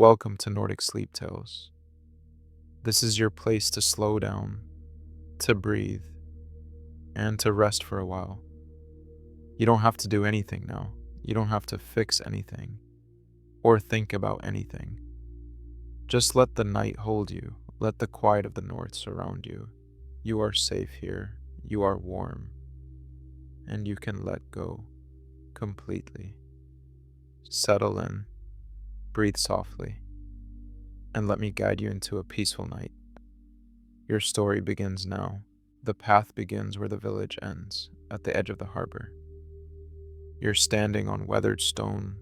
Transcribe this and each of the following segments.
Welcome to Nordic Sleep Tales. This is your place to slow down, to breathe, and to rest for a while. You don't have to do anything now. You don't have to fix anything or think about anything. Just let the night hold you. Let the quiet of the north surround you. You are safe here. You are warm. And you can let go completely. Settle in. Breathe softly. And let me guide you into a peaceful night. Your story begins now. The path begins where the village ends, at the edge of the harbor. You're standing on weathered stone,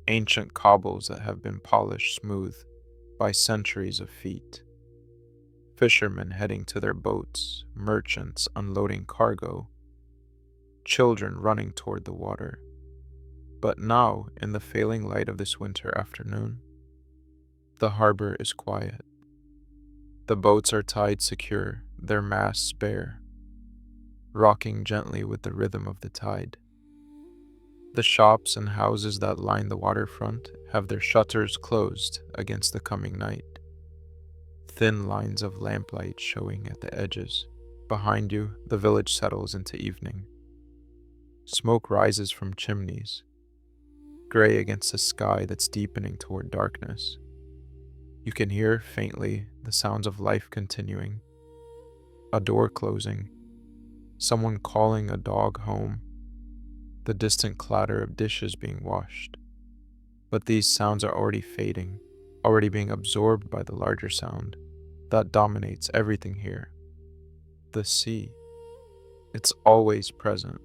ancient cobbles that have been polished smooth by centuries of feet. Fishermen heading to their boats, merchants unloading cargo, children running toward the water. But now, in the failing light of this winter afternoon, the harbor is quiet. The boats are tied secure, their masts bare, rocking gently with the rhythm of the tide. The shops and houses that line the waterfront have their shutters closed against the coming night. Thin lines of lamplight showing at the edges. Behind you, the village settles into evening. Smoke rises from chimneys, gray against a sky that's deepening toward darkness. You can hear faintly the sounds of life continuing, a door closing, someone calling a dog home, the distant clatter of dishes being washed. But these sounds are already fading, already being absorbed by the larger sound that dominates everything here. The sea. It's always present,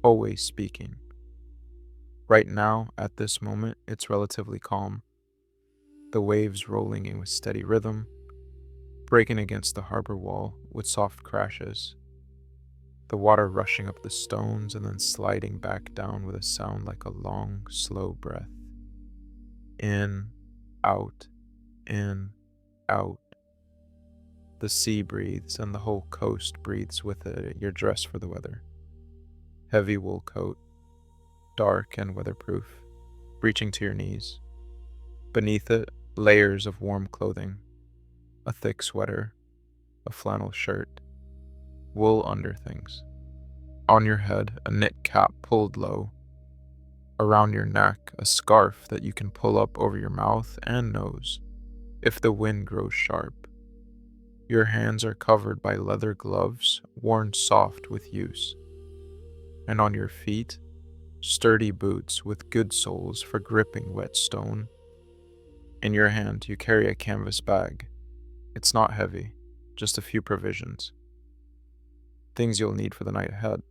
always speaking. Right now, at this moment, it's relatively calm. The waves rolling in with steady rhythm, breaking against the harbor wall with soft crashes. The water rushing up the stones and then sliding back down with a sound like a long, slow breath. In, out, in, out. The sea breathes and the whole coast breathes with it. You're dressed for the weather. Heavy wool coat, dark and weatherproof, reaching to your knees. Beneath it, layers of warm clothing, a thick sweater, a flannel shirt, wool underthings. On your head, a knit cap pulled low. Around your neck, a scarf that you can pull up over your mouth and nose if the wind grows sharp. Your hands are covered by leather gloves worn soft with use. And on your feet, sturdy boots with good soles for gripping wet stone. In your hand, you carry a canvas bag. It's not heavy, just a few provisions. Things you'll need for the night ahead.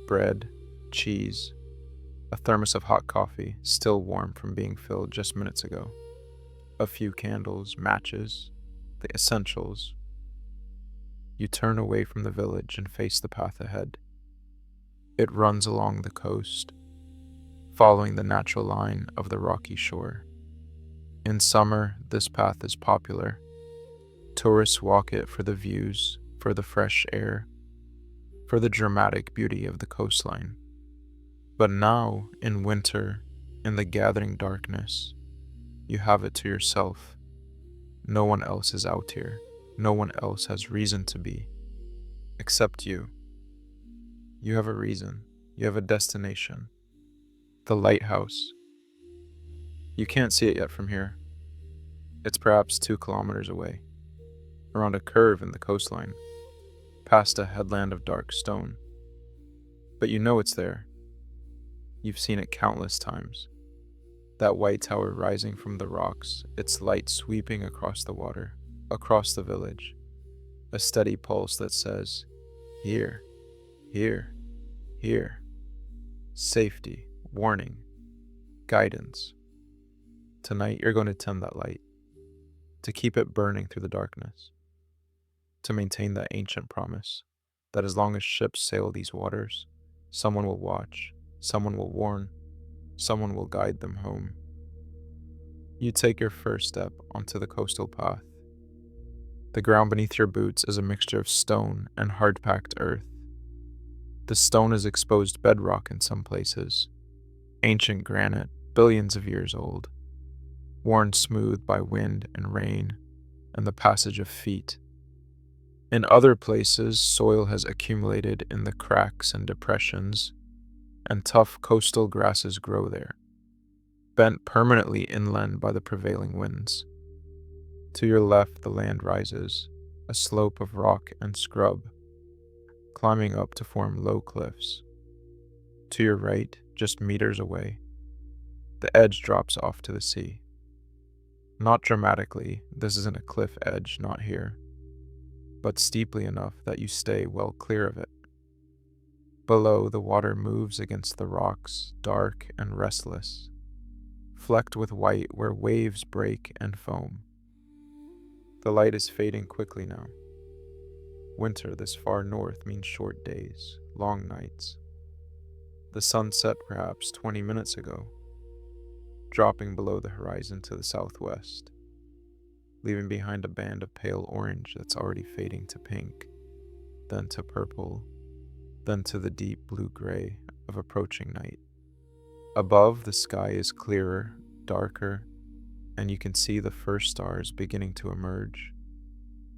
Bread, cheese, a thermos of hot coffee, still warm from being filled just minutes ago. A few candles, matches, the essentials. You turn away from the village and face the path ahead. It runs along the coast, following the natural line of the rocky shore. In summer, this path is popular. Tourists walk it for the views, for the fresh air, for the dramatic beauty of the coastline. But now, in winter, in the gathering darkness, you have it to yourself. No one else is out here. No one else has reason to be, except you. You have a reason. You have a destination. The lighthouse. You can't see it yet from here. It's perhaps 2 kilometers away, around a curve in the coastline, past a headland of dark stone. But you know it's there. You've seen it countless times. That white tower rising from the rocks, its light sweeping across the water, across the village. A steady pulse that says, here, here, here. Safety, warning, guidance. Tonight you're going to tend that light, to keep it burning through the darkness, to maintain that ancient promise that as long as ships sail these waters, someone will watch, someone will warn, someone will guide them home. You take your first step onto the coastal path. The ground beneath your boots is a mixture of stone and hard-packed earth. The stone is exposed bedrock in some places, ancient granite, billions of years old. worn smooth by wind and rain and the passage of feet. In other places, soil has accumulated in the cracks and depressions, and tough coastal grasses grow there, bent permanently inland by the prevailing winds. To your left, the land rises, a slope of rock and scrub, climbing up to form low cliffs. To your right, just meters away, the edge drops off to the sea. Not dramatically, this isn't a cliff edge, not here, but steeply enough that you stay well clear of it. Below, the water moves against the rocks, dark and restless, flecked with white where waves break and foam. The light is fading quickly now. Winter this far north means short days, long nights. The sun set perhaps 20 minutes ago, dropping below the horizon to the southwest, leaving behind a band of pale orange that's already fading to pink, then to purple, then to the deep blue-gray of approaching night. Above, the sky is clearer, darker, and you can see the first stars beginning to emerge,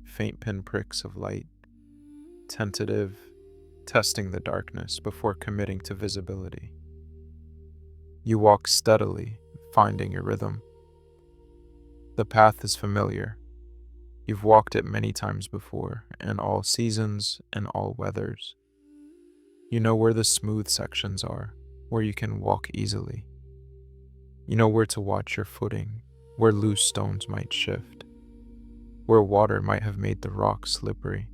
faint pinpricks of light, tentative, testing the darkness before committing to visibility. You walk steadily, finding your rhythm. The path is familiar. You've walked it many times before, in all seasons and all weathers. You know where the smooth sections are, where you can walk easily. You know where to watch your footing, where loose stones might shift, where water might have made the rock slippery.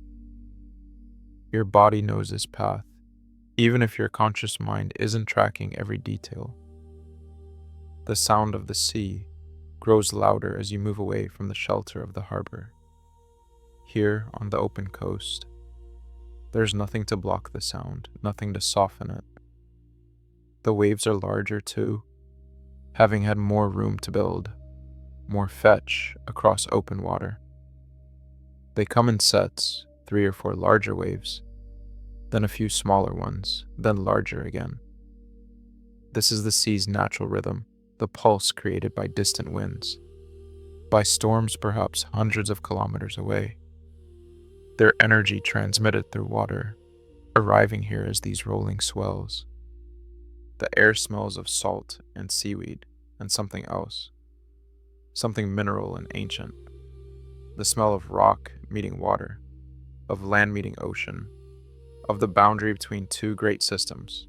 Your body knows this path, even if your conscious mind isn't tracking every detail. The sound of the sea grows louder as you move away from the shelter of the harbor. Here, on the open coast, there's nothing to block the sound, nothing to soften it. The waves are larger too, having had more room to build, more fetch across open water. They come in sets, 3 or 4 larger waves, then a few smaller ones, then larger again. This is the sea's natural rhythm, the pulse created by distant winds, by storms perhaps hundreds of kilometers away. Their energy transmitted through water, arriving here as these rolling swells. The air smells of salt and seaweed and something else, something mineral and ancient. The smell of rock meeting water, of land meeting ocean, of the boundary between 2 great systems.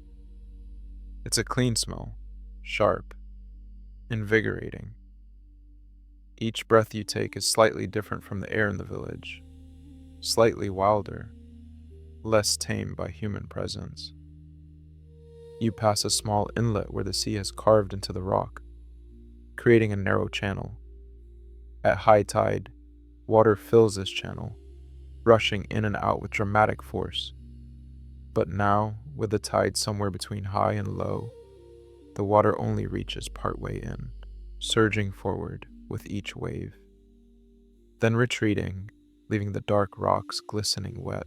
It's a clean smell, sharp, invigorating. Each breath you take is slightly different from the air in the village, slightly wilder, less tamed by human presence. You pass a small inlet where the sea has carved into the rock, creating a narrow channel. At high tide, water fills this channel, rushing in and out with dramatic force. But now, with the tide somewhere between high and low, the water only reaches partway in, surging forward with each wave, then retreating, leaving the dark rocks glistening wet,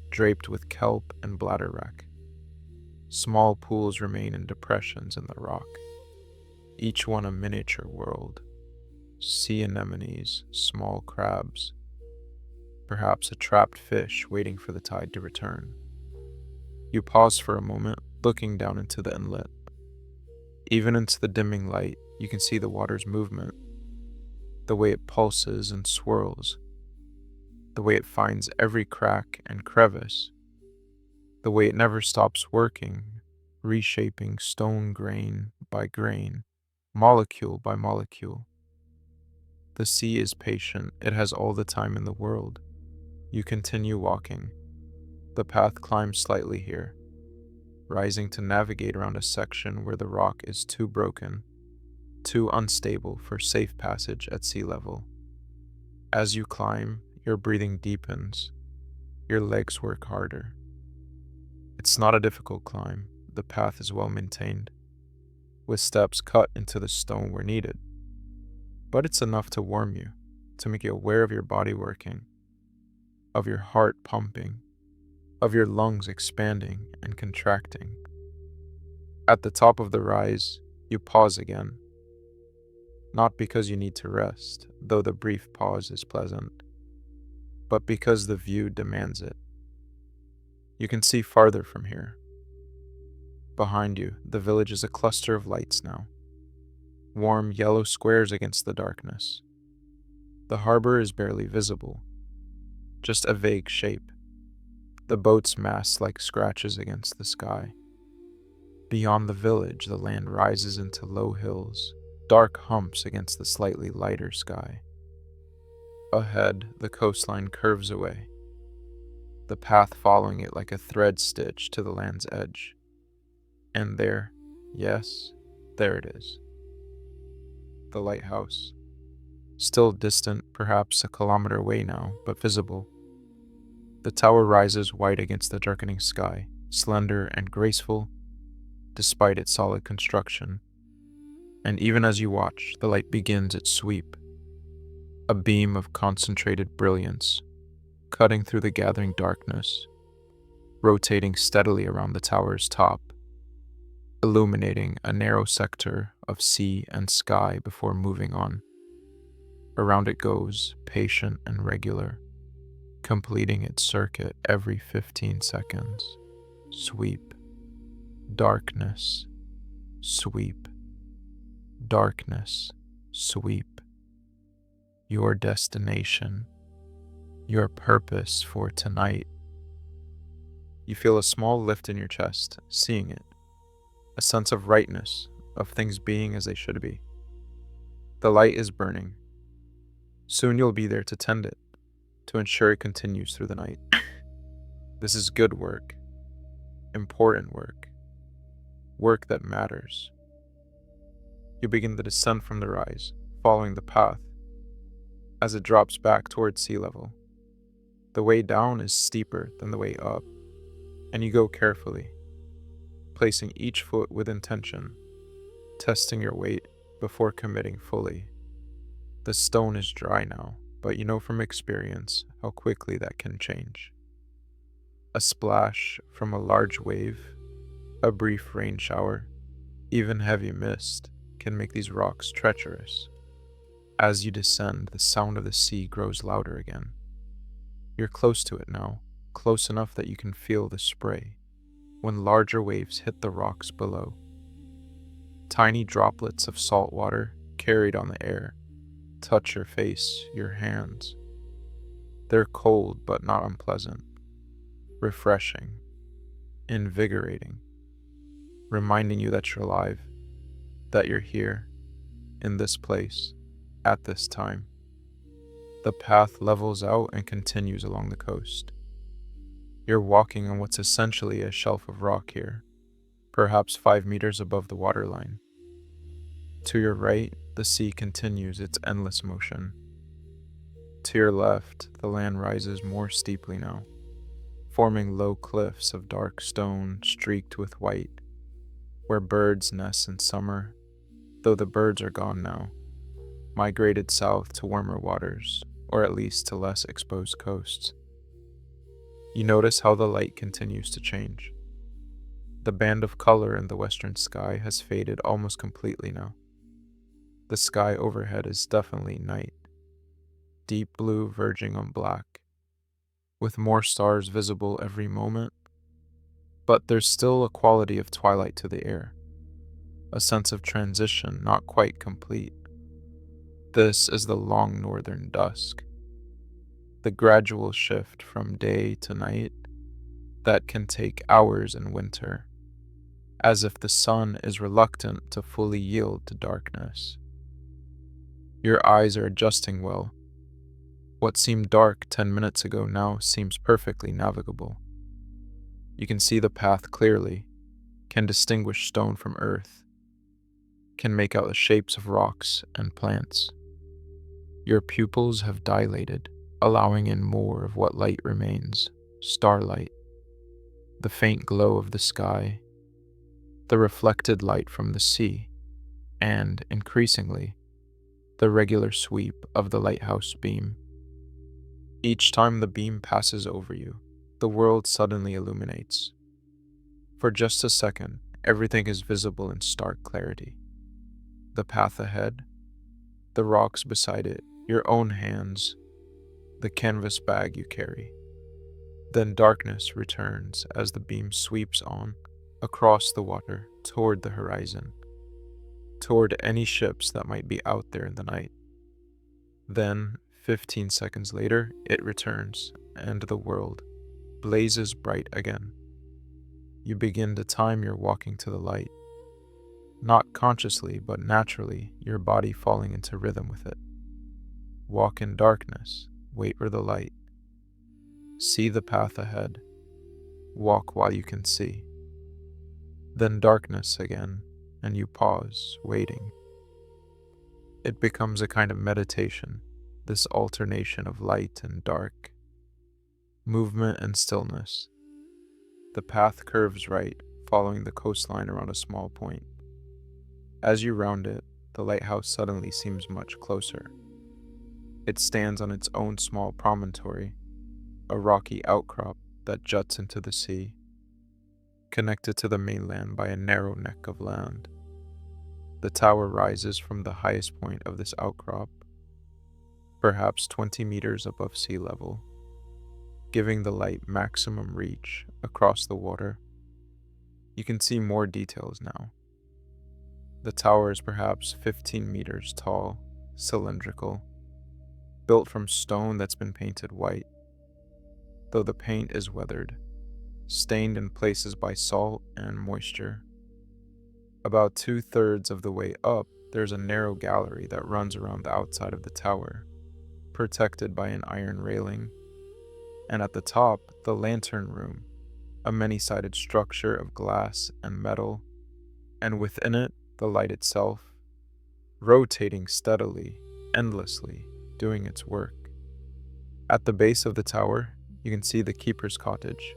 draped with kelp and bladderwrack. Small pools remain in depressions in the rock, each one a miniature world. Sea anemones, small crabs, perhaps a trapped fish waiting for the tide to return. You pause for a moment, looking down into the inlet. Even into the dimming light, you can see the water's movement, the way it pulses and swirls, the way it finds every crack and crevice, the way it never stops working, reshaping stone grain by grain, molecule by molecule. The sea is patient, it has all the time in the world. You continue walking. The path climbs slightly here, rising to navigate around a section where the rock is too broken, too unstable for safe passage at sea level. As you climb, your breathing deepens, your legs work harder. It's not a difficult climb, the path is well maintained, with steps cut into the stone where needed. But it's enough to warm you, to make you aware of your body working, of your heart pumping, of your lungs expanding and contracting. At the top of the rise, you pause again. not because you need to rest, though the brief pause is pleasant, but because the view demands it. You can see farther from here. Behind you, the village is a cluster of lights now, warm yellow squares against the darkness. The harbor is barely visible, just a vague shape, the boat's masts like scratches against the sky. Beyond the village, the land rises into low hills, dark humps against the slightly lighter sky. Ahead, the coastline curves away, the path following it like a thread stitch to the land's edge. And there, yes, there it is. The lighthouse. Still distant, perhaps a kilometer away now, but visible. The tower rises white against the darkening sky, slender and graceful, despite its solid construction. And even as you watch, the light begins its sweep. A beam of concentrated brilliance, cutting through the gathering darkness, rotating steadily around the tower's top, illuminating a narrow sector of sea and sky before moving on. Around it goes, patient and regular, completing its circuit every 15 seconds. Sweep, darkness, sweep, darkness, sweep. Your destination, your purpose for tonight. You feel a small lift in your chest, seeing it, a sense of rightness, of things being as they should be. The light is burning. Soon you'll be there to tend it, to ensure it continues through the night. This is good work, important work, work that matters. You begin to descend from the rise, following the path, as it drops back towards sea level. The way down is steeper than the way up, and you go carefully, placing each foot with intention, testing your weight before committing fully. The stone is dry now, but you know from experience how quickly that can change. A splash from a large wave, a brief rain shower, even heavy mist can make these rocks treacherous. As you descend, the sound of the sea grows louder again. You're close to it now, close enough that you can feel the spray when larger waves hit the rocks below. Tiny droplets of salt water carried on the air touch your face, your hands. They're cold but not unpleasant, refreshing, invigorating, reminding you that you're alive, that you're here, in this place, at this time. The path levels out and continues along the coast. You're walking on what's essentially a shelf of rock here, perhaps 5 meters above the waterline. To your right, the sea continues its endless motion. To your left, the land rises more steeply now, forming low cliffs of dark stone streaked with white, where birds nest in summer, though the birds are gone now, migrated south to warmer waters, or at least to less exposed coasts. You notice how the light continues to change. The band of color in the western sky has faded almost completely now. The sky overhead is definitely night, deep blue verging on black, with more stars visible every moment, but there's still a quality of twilight to the air, a sense of transition not quite complete. This is the long northern dusk, the gradual shift from day to night that can take hours in winter, as if the sun is reluctant to fully yield to darkness. Your eyes are adjusting well. What seemed dark 10 minutes ago now seems perfectly navigable. You can see the path clearly, can distinguish stone from earth, can make out the shapes of rocks and plants. Your pupils have dilated, allowing in more of what light remains, starlight, the faint glow of the sky, the reflected light from the sea, and, increasingly, the regular sweep of the lighthouse beam. Each time the beam passes over you, the world suddenly illuminates. For just a second, everything is visible in stark clarity. The path ahead, the rocks beside it, your own hands, the canvas bag you carry. Then darkness returns as the beam sweeps on, across the water, toward the horizon, toward any ships that might be out there in the night. Then, 15 seconds later, it returns, and the world blazes bright again. You begin to time your walking to the light, not consciously, but naturally, your body falling into rhythm with it. Walk in darkness, wait for the light. See the path ahead. Walk while you can see. Then darkness again, and you pause, waiting. It becomes a kind of meditation, this alternation of light and dark, movement and stillness. The path curves right, following the coastline around a small point. As you round it, the lighthouse suddenly seems much closer. It stands on its own small promontory, a rocky outcrop that juts into the sea, connected to the mainland by a narrow neck of land. The tower rises from the highest point of this outcrop, perhaps 20 meters above sea level, giving the light maximum reach across the water. You can see more details now. The tower is perhaps 15 meters tall, cylindrical, built from stone that's been painted white, though the paint is weathered, stained in places by salt and moisture. About 2/3 of the way up, there's a narrow gallery that runs around the outside of the tower, protected by an iron railing, and at the top, the lantern room, a many-sided structure of glass and metal, and within it, the light itself, rotating steadily, endlessly, doing its work. At the base of the tower, you can see the keeper's cottage,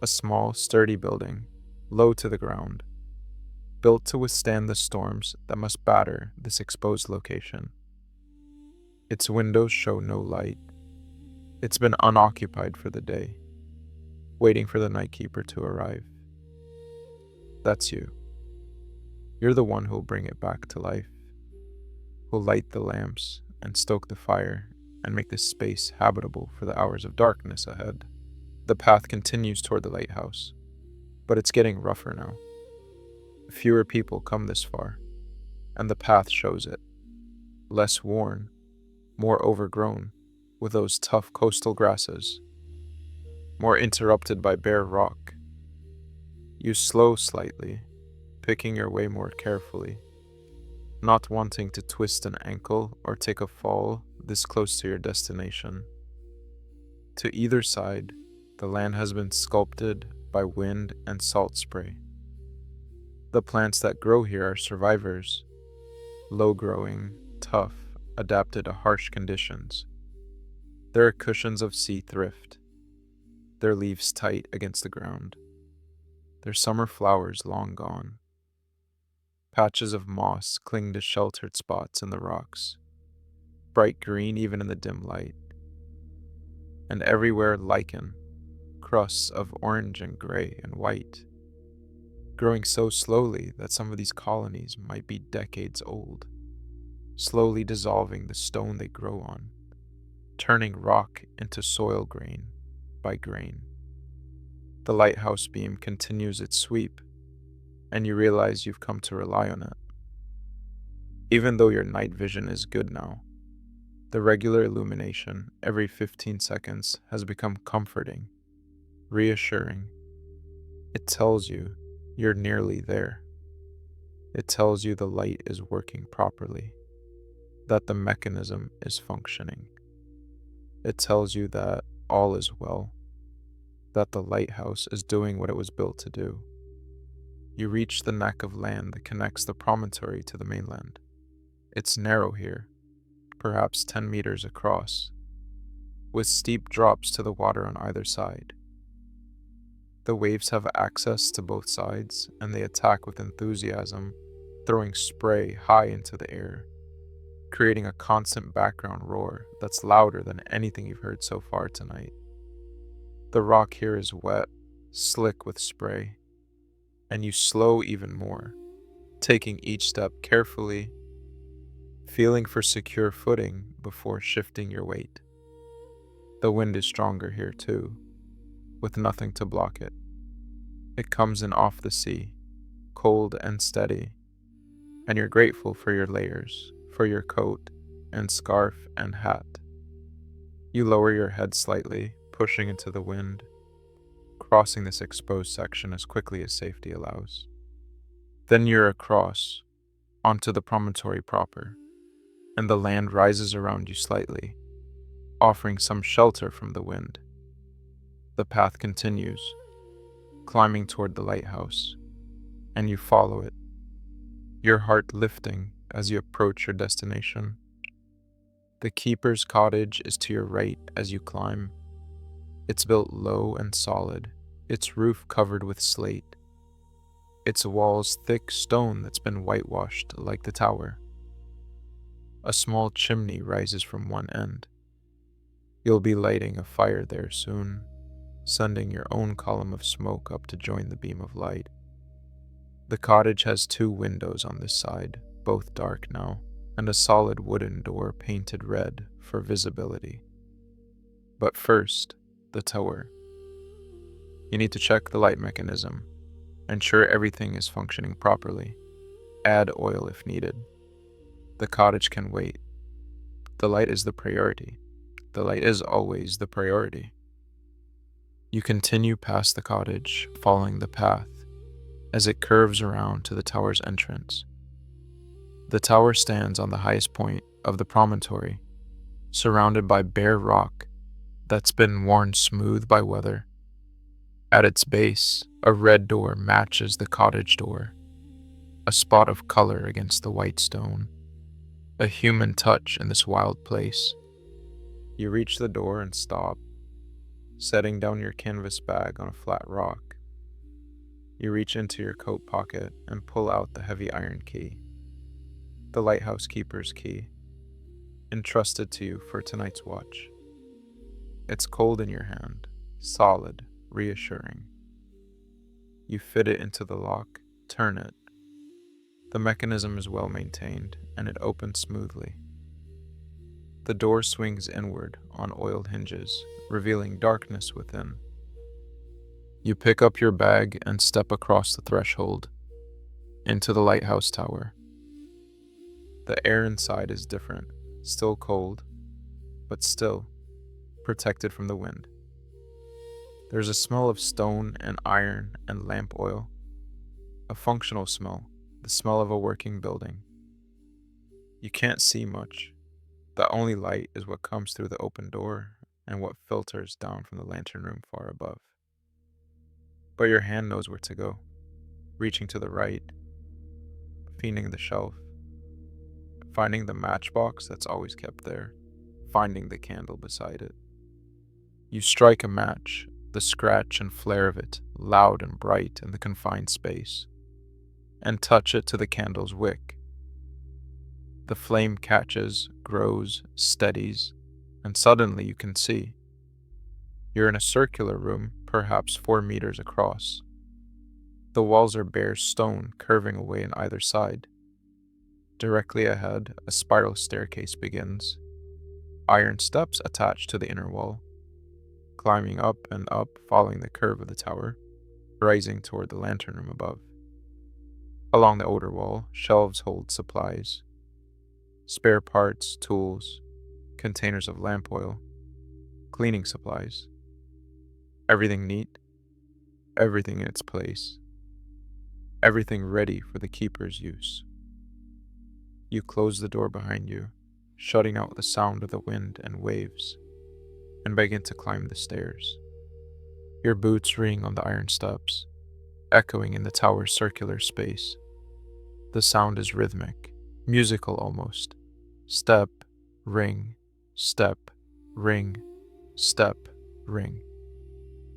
a small, sturdy building, low to the ground, built to withstand the storms that must batter this exposed location. Its windows show no light. It's been unoccupied for the day, waiting for the night keeper to arrive. That's you. You're the one who'll bring it back to life, who'll light the lamps and stoke the fire and make this space habitable for the hours of darkness ahead. The path continues toward the lighthouse, but it's getting rougher now. Fewer people come this far, and the path shows it. Less worn, more overgrown, with those tough coastal grasses, more interrupted by bare rock. You slow slightly, picking your way more carefully, not wanting to twist an ankle or take a fall this close to your destination. To either side, the land has been sculpted by wind and salt spray. The plants that grow here are survivors, low-growing, tough, adapted to harsh conditions. There are cushions of sea thrift, their leaves tight against the ground, their summer flowers long gone. Patches of moss cling to sheltered spots in the rocks, bright green even in the dim light. And everywhere lichen, crusts of orange and gray and white, growing so slowly that some of these colonies might be decades old, slowly dissolving the stone they grow on, turning rock into soil grain by grain. The lighthouse beam continues its sweep, and you realize you've come to rely on it. Even though your night vision is good now, the regular illumination every 15 seconds has become comforting, reassuring. It tells you you're nearly there. It tells you the light is working properly, that the mechanism is functioning. It tells you that all is well, that the lighthouse is doing what it was built to do. You reach the neck of land that connects the promontory to the mainland. It's narrow here, perhaps 10 meters across, with steep drops to the water on either side. The waves have access to both sides, and they attack with enthusiasm, throwing spray high into the air, creating a constant background roar that's louder than anything you've heard so far tonight. The rock here is wet, slick with spray, and you slow even more, taking each step carefully, feeling for secure footing before shifting your weight. The wind is stronger here too, with nothing to block it. It comes in off the sea, cold and steady, and you're grateful for your layers, for your coat and scarf and hat. You lower your head slightly, pushing into the wind, crossing this exposed section as quickly as safety allows. Then you're across, onto the promontory proper, and the land rises around you slightly, offering some shelter from the wind. The path continues, climbing toward the lighthouse, and you follow it, your heart lifting as you approach your destination. The keeper's cottage is to your right as you climb. It's built low and solid, its roof covered with slate, its walls thick stone that's been whitewashed like the tower. A small chimney rises from one end. You'll be lighting a fire there soon, sending your own column of smoke up to join the beam of light. The cottage has 2 windows on this side, both dark now, and a solid wooden door painted red for visibility. But first, the tower. You need to check the light mechanism, ensure everything is functioning properly. Add oil if needed. The cottage can wait. The light is the priority. The light is always the priority. You continue past the cottage, following the path, as it curves around to the tower's entrance. The tower stands on the highest point of the promontory, surrounded by bare rock that's been worn smooth by weather. At its base, a red door matches the cottage door, a spot of color against the white stone, a human touch in this wild place. You reach the door and stop, setting down your canvas bag on a flat rock. You reach into your coat pocket and pull out the heavy iron key, the Lighthouse Keeper's key, entrusted to you for tonight's watch. It's cold in your hand, solid, reassuring. You fit it into the lock, turn it. The mechanism is well maintained, and it opens smoothly. The door swings inward on oiled hinges, revealing darkness within. You pick up your bag and step across the threshold, into the lighthouse tower. The air inside is different, still cold, but still protected from the wind. There's a smell of stone and iron and lamp oil, a functional smell, the smell of a working building. You can't see much. The only light is what comes through the open door and what filters down from the lantern room far above. But your hand knows where to go, reaching to the right, feeling the shelf, finding the matchbox that's always kept there, finding the candle beside it. You strike a match, the scratch and flare of it loud and bright in the confined space, and touch it to the candle's wick. The flame catches, grows, steadies, and suddenly you can see. You're in a circular room, perhaps 4 meters across. The walls are bare stone curving away on either side. Directly ahead, a spiral staircase begins. Iron steps attached to the inner wall, climbing up and up following the curve of the tower, rising toward the lantern room above. Along the outer wall, shelves hold supplies. Spare parts, tools, containers of lamp oil, cleaning supplies. Everything neat, everything in its place, everything ready for the keeper's use. You close the door behind you, shutting out the sound of the wind and waves, and begin to climb the stairs. Your boots ring on the iron steps, echoing in the tower's circular space. The sound is rhythmic, musical almost. Step, ring, step, ring, step, ring.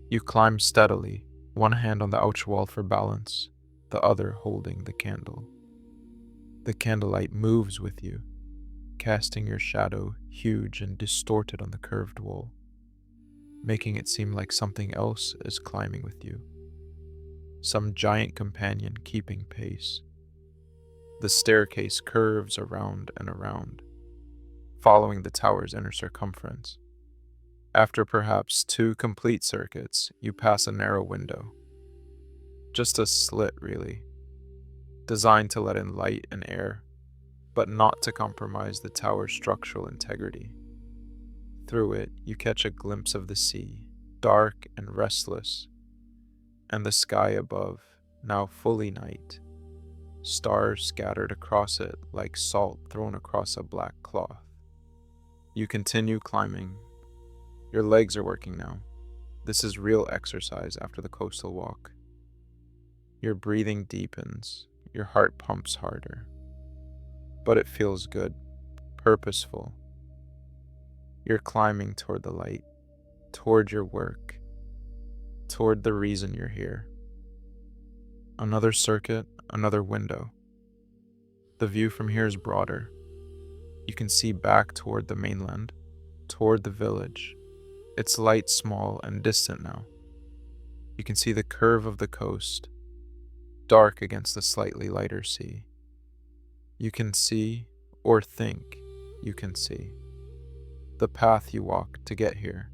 You climb steadily, one hand on the outer wall for balance, the other holding the candle. The candlelight moves with you, casting your shadow huge and distorted on the curved wall, making it seem like something else is climbing with you, some giant companion keeping pace. The staircase curves around and around, following the tower's inner circumference. After perhaps 2 complete circuits, you pass a narrow window. Just a slit, really, designed to let in light and air, but not to compromise the tower's structural integrity. Through it, you catch a glimpse of the sea, dark and restless, and the sky above, now fully night, stars scattered across it like salt thrown across a black cloth. You continue climbing. Your legs are working now. This is real exercise after the coastal walk. Your breathing deepens, your heart pumps harder. But it feels good, purposeful. You're climbing toward the light, toward your work, toward the reason you're here. Another circuit, another window. The view from here is broader. You can see back toward the mainland, toward the village. Its light small and distant now. You can see the curve of the coast, dark against the slightly lighter sea. You can see, or think you can see, the path you walk to get here,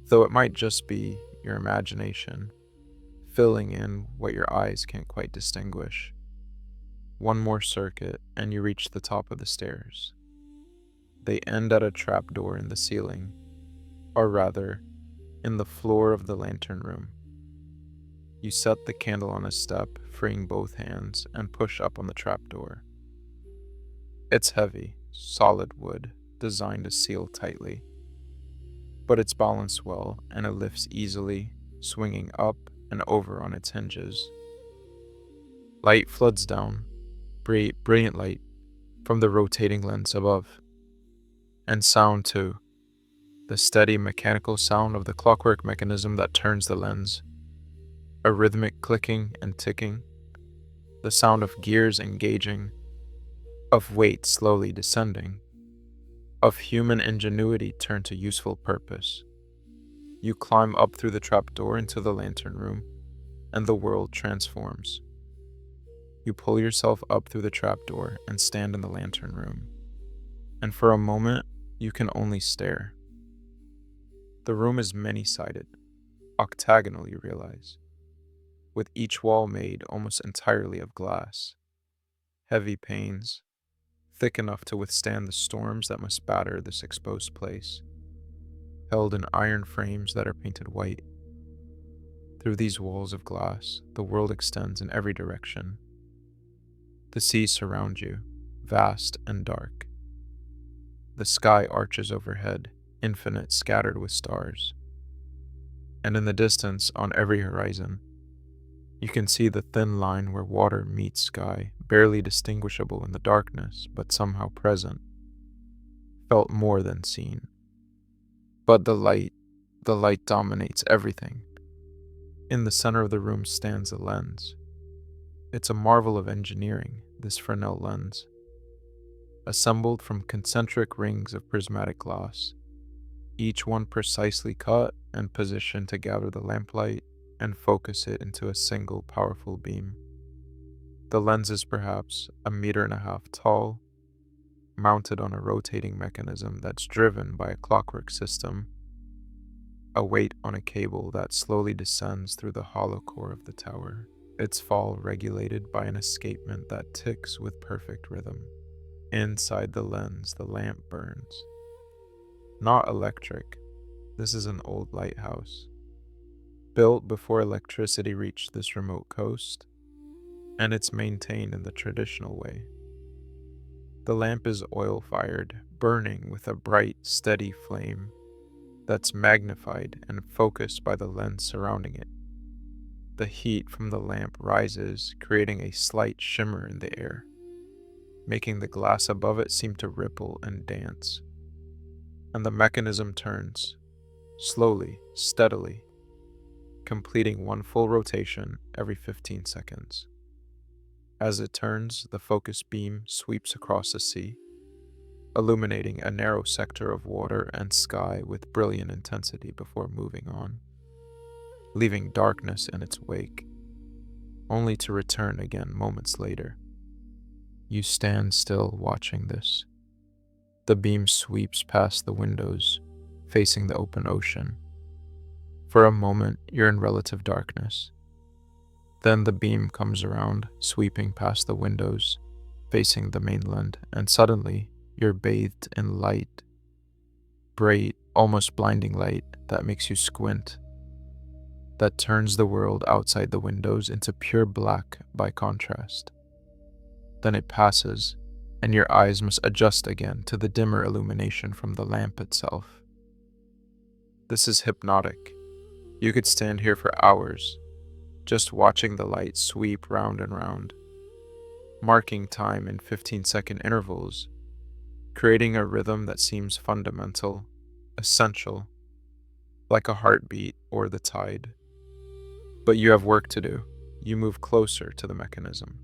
though it might just be your imagination, filling in what your eyes can't quite distinguish. One more circuit, and you reach the top of the stairs. They end at a trapdoor in the ceiling, or rather, in the floor of the lantern room. You set the candle on a step, freeing both hands, and push up on the trapdoor. It's heavy, solid wood, designed to seal tightly. But it's balanced well, and it lifts easily, swinging up and over on its hinges. Light floods down, brilliant light, from the rotating lens above. And sound too, the steady mechanical sound of the clockwork mechanism that turns the lens. A rhythmic clicking and ticking, the sound of gears engaging, of weight slowly descending, of human ingenuity turned to useful purpose. You climb up through the trapdoor into the lantern room, and the world transforms. You pull yourself up through the trapdoor and stand in the lantern room, and for a moment, you can only stare. The room is many-sided, octagonal, you realize, with each wall made almost entirely of glass. Heavy panes, thick enough to withstand the storms that must batter this exposed place, held in iron frames that are painted white. Through these walls of glass, the world extends in every direction. The sea surrounds you, vast and dark. The sky arches overhead, infinite, scattered with stars. And in the distance, on every horizon, you can see the thin line where water meets sky, barely distinguishable in the darkness, but somehow present, felt more than seen. But the light dominates everything. In the center of the room stands a lens. It's a marvel of engineering, this Fresnel lens, assembled from concentric rings of prismatic glass, each one precisely cut and positioned to gather the lamplight and focus it into a single powerful beam. The lens is perhaps 1.5 meters tall, mounted on a rotating mechanism that's driven by a clockwork system, a weight on a cable that slowly descends through the hollow core of the tower, its fall regulated by an escapement that ticks with perfect rhythm. Inside the lens, the lamp burns. Not electric. This is an old lighthouse, built before electricity reached this remote coast, and it's maintained in the traditional way. The lamp is oil-fired, burning with a bright, steady flame that's magnified and focused by the lens surrounding it. The heat from the lamp rises, creating a slight shimmer in the air, making the glass above it seem to ripple and dance. And the mechanism turns, slowly, steadily, completing one full rotation every 15 seconds. As it turns, the focus beam sweeps across the sea, illuminating a narrow sector of water and sky with brilliant intensity before moving on, leaving darkness in its wake, only to return again moments later. You stand still watching this. The beam sweeps past the windows, facing the open ocean. For a moment, you're in relative darkness. Then the beam comes around, sweeping past the windows, facing the mainland, and suddenly you're bathed in light. Bright, almost blinding light that makes you squint, that turns the world outside the windows into pure black by contrast. Then it passes, and your eyes must adjust again to the dimmer illumination from the lamp itself. This is hypnotic. You could stand here for hours, just watching the light sweep round and round, marking time in 15-second intervals, creating a rhythm that seems fundamental, essential, like a heartbeat or the tide. But you have work to do. You move closer to the mechanism,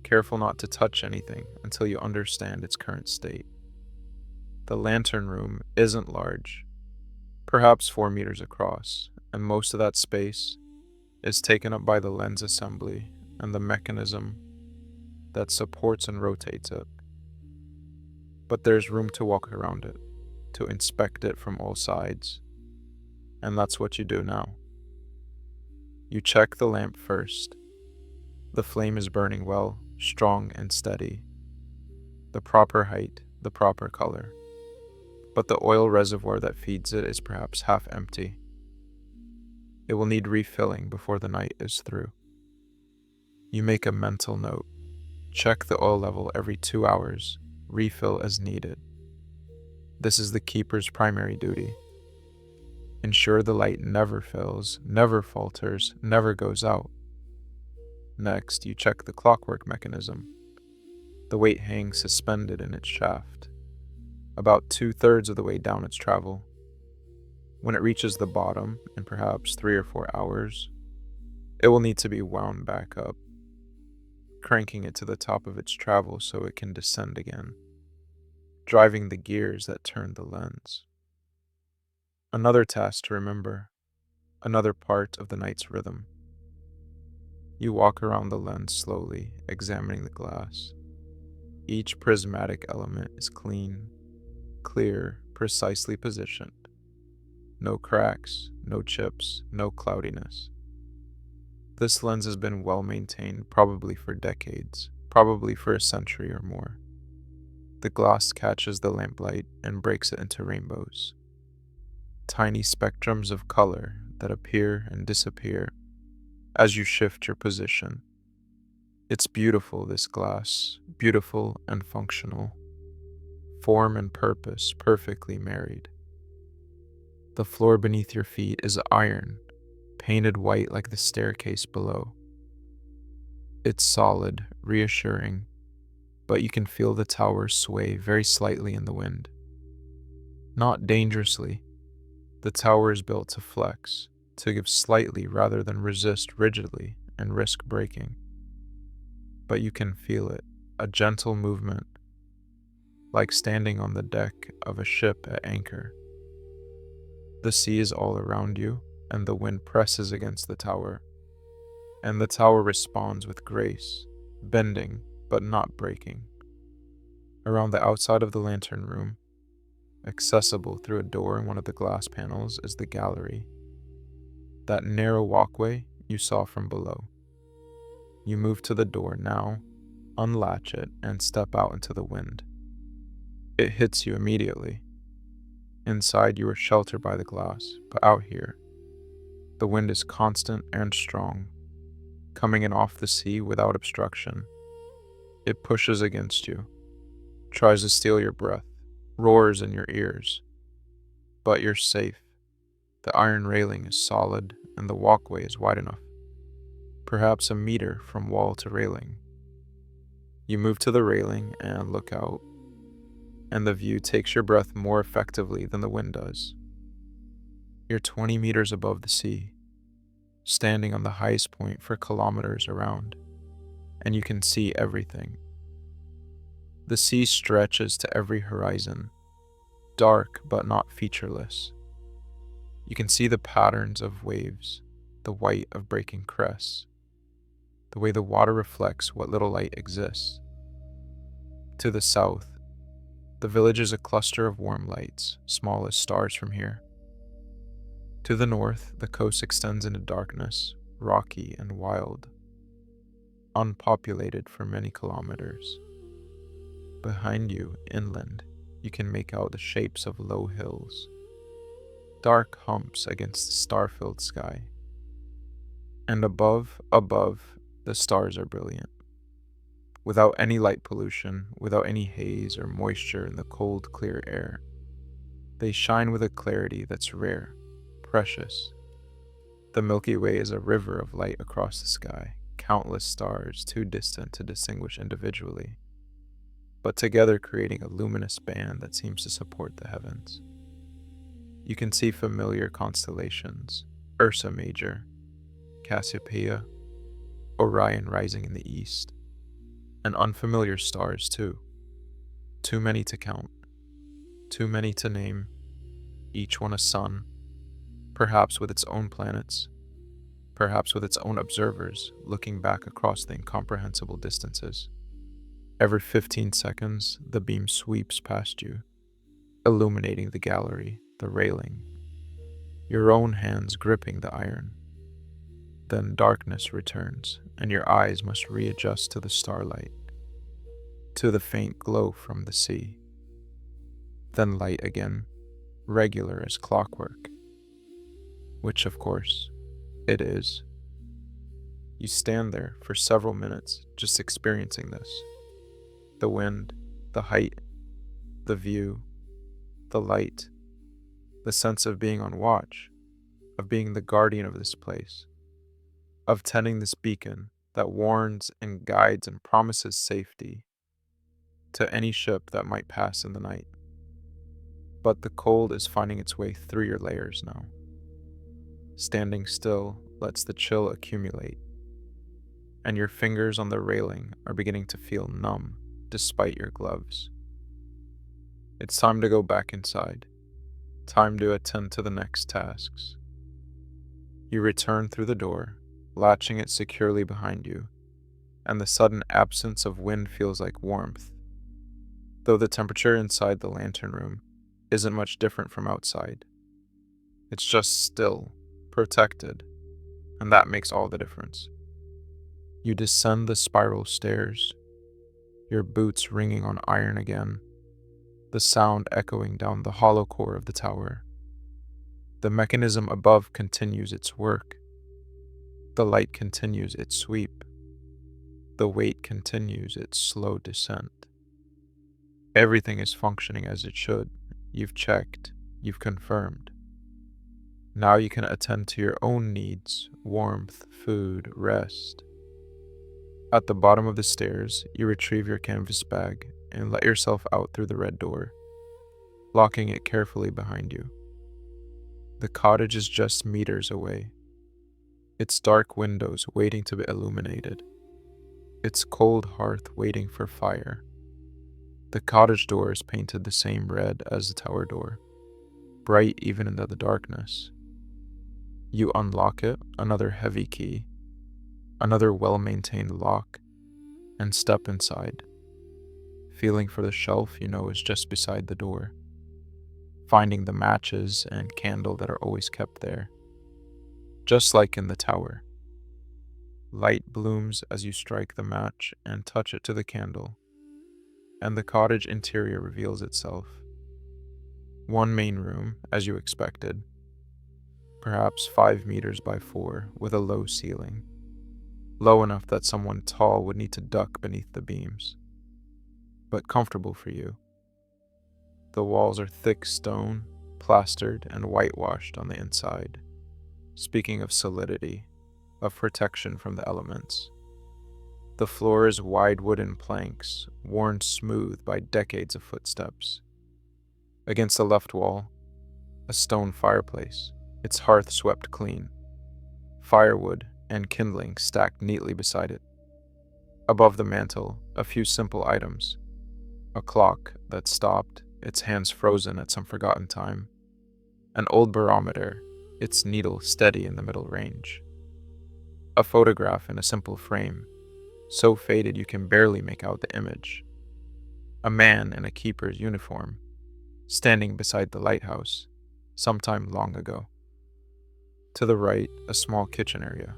careful not to touch anything until you understand its current state. The lantern room isn't large, perhaps 4 meters across, and most of that space is taken up by the lens assembly and the mechanism that supports and rotates it. But there's room to walk around it, to inspect it from all sides, and that's what you do now. You check the lamp first. The flame is burning well, strong and steady. The proper height, the proper color. But the oil reservoir that feeds it is perhaps half empty. It will need refilling before the night is through. You make a mental note. Check the oil level every 2 hours, refill as needed. This is the keeper's primary duty. Ensure the light never fails, never falters, never goes out. Next, you check the clockwork mechanism. The weight hangs suspended in its shaft, about 2/3 of the way down its travel. When it reaches the bottom, in perhaps 3 or 4 hours, it will need to be wound back up, cranking it to the top of its travel so it can descend again, driving the gears that turn the lens. Another task to remember, another part of the night's rhythm. You walk around the lens slowly, examining the glass. Each prismatic element is clean, clear, precisely positioned. No cracks, no chips, no cloudiness. This lens has been well maintained, probably for decades, probably for a century or more. The glass catches the lamplight and breaks it into rainbows. Tiny spectrums of color that appear and disappear as you shift your position. It's beautiful, this glass, beautiful and functional. Form and purpose perfectly married. The floor beneath your feet is iron, painted white like the staircase below. It's solid, reassuring, but you can feel the tower sway very slightly in the wind. Not dangerously. The tower is built to flex, to give slightly rather than resist rigidly and risk breaking. But you can feel it, a gentle movement, like standing on the deck of a ship at anchor. The sea is all around you, and the wind presses against the tower, and the tower responds with grace, bending but not breaking. Around the outside of the lantern room, accessible through a door in one of the glass panels, is the gallery. That narrow walkway you saw from below. You move to the door now, unlatch it, and step out into the wind. It hits you immediately. Inside you are sheltered by the glass, but out here, the wind is constant and strong, coming in off the sea without obstruction. It pushes against you, tries to steal your breath, roars in your ears. But you're safe. The iron railing is solid and the walkway is wide enough, perhaps a meter from wall to railing. You move to the railing and look out, and the view takes your breath more effectively than the wind does. You're 20 meters above the sea, standing on the highest point for kilometers around, and you can see everything. The sea stretches to every horizon, dark but not featureless. You can see the patterns of waves, the white of breaking crests, the way the water reflects what little light exists. To the south, the village is a cluster of warm lights, small as stars from here. To the north, the coast extends into darkness, rocky and wild, unpopulated for many kilometers. Behind you, inland, you can make out the shapes of low hills, dark humps against the star-filled sky. And above, the stars are brilliant. Without any light pollution, without any haze or moisture in the cold, clear air. They shine with a clarity that's rare, precious. The Milky Way is a river of light across the sky, countless stars too distant to distinguish individually, but together creating a luminous band that seems to support the heavens. You can see familiar constellations, Ursa Major, Cassiopeia, Orion rising in the east, and unfamiliar stars too. Too many to count, too many to name, each one a sun, perhaps with its own planets, perhaps with its own observers looking back across the incomprehensible distances. Every 15 seconds, the beam sweeps past you, illuminating the gallery, the railing, your own hands gripping the iron. Then darkness returns, and your eyes must readjust to the starlight, to the faint glow from the sea. Then light again, regular as clockwork, which of course, it is. You stand there for several minutes just experiencing this. The wind, the height, the view, the light, the sense of being on watch, of being the guardian of this place, of tending this beacon that warns and guides and promises safety to any ship that might pass in the night. But the cold is finding its way through your layers now. Standing still lets the chill accumulate, and your fingers on the railing are beginning to feel numb despite your gloves. It's time to go back inside, time to attend to the next tasks. You return through the door, latching it securely behind you, and the sudden absence of wind feels like warmth, though the temperature inside the lantern room isn't much different from outside. It's just still, protected, and that makes all the difference. You descend the spiral stairs, your boots ringing on iron again, the sound echoing down the hollow core of the tower. The mechanism above continues its work. The light continues its sweep. The weight continues its slow descent. Everything is functioning as it should. You've checked. You've confirmed. Now you can attend to your own needs, warmth, food, rest. At the bottom of the stairs, you retrieve your canvas bag and let yourself out through the red door, locking it carefully behind you. The cottage is just meters away, its dark windows waiting to be illuminated, its cold hearth waiting for fire. The cottage door is painted the same red as the tower door, bright even into the darkness. You unlock it, another heavy key, another well-maintained lock, and step inside, feeling for the shelf you know is just beside the door, finding the matches and candle that are always kept there, just like in the tower. Light blooms as you strike the match and touch it to the candle, and the cottage interior reveals itself. One main room, as you expected, perhaps 5 meters by 4, with a low ceiling, low enough that someone tall would need to duck beneath the beams, but comfortable for you. The walls are thick stone, plastered and whitewashed on the inside, speaking of solidity, of protection from the elements. The floor is wide wooden planks, worn smooth by decades of footsteps. Against the left wall, a stone fireplace, its hearth swept clean, firewood and kindling stacked neatly beside it. Above the mantel, a few simple items: a clock that stopped, its hands frozen at some forgotten time, an old barometer, its needle steady in the middle range, a photograph in a simple frame, so faded you can barely make out the image. A man in a keeper's uniform, standing beside the lighthouse, sometime long ago. To the right, a small kitchen area,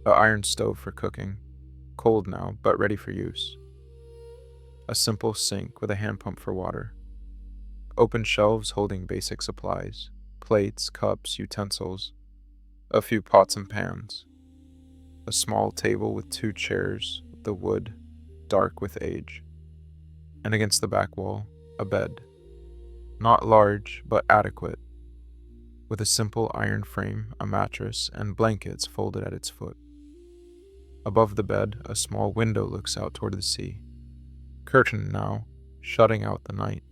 an iron stove for cooking, cold now, but ready for use. A simple sink with a hand pump for water. Open shelves holding basic supplies, plates, cups, utensils, a few pots and pans. A small table with 2 chairs, the wood, dark with age. And against the back wall, a bed. Not large, but adequate, with a simple iron frame, a mattress, and blankets folded at its foot. Above the bed, a small window looks out toward the sea, curtained now, shutting out the night.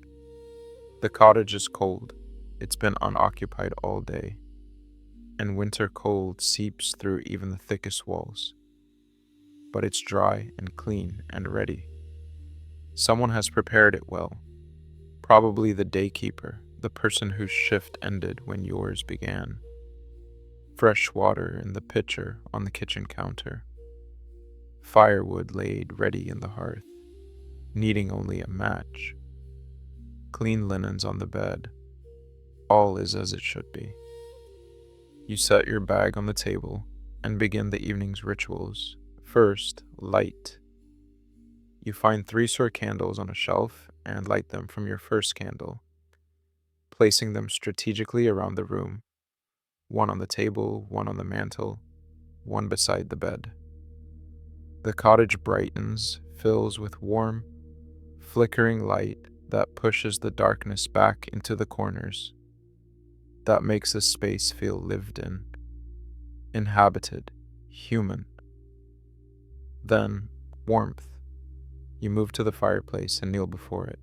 The cottage is cold. It's been unoccupied all day, and winter cold seeps through even the thickest walls. But it's dry and clean and ready. Someone has prepared it well. Probably the daykeeper, the person whose shift ended when yours began. Fresh water in the pitcher on the kitchen counter. Firewood laid ready in the hearth, needing only a match. Clean linens on the bed. All is as it should be. You set your bag on the table and begin the evening's rituals. First, light. You find 3 short candles on a shelf and light them from your first candle, placing them strategically around the room, one on the table, one on the mantel, one beside the bed. The cottage brightens, fills with warm, flickering light that pushes the darkness back into the corners, that makes the space feel lived in, inhabited, human. Then, warmth. You move to the fireplace and kneel before it.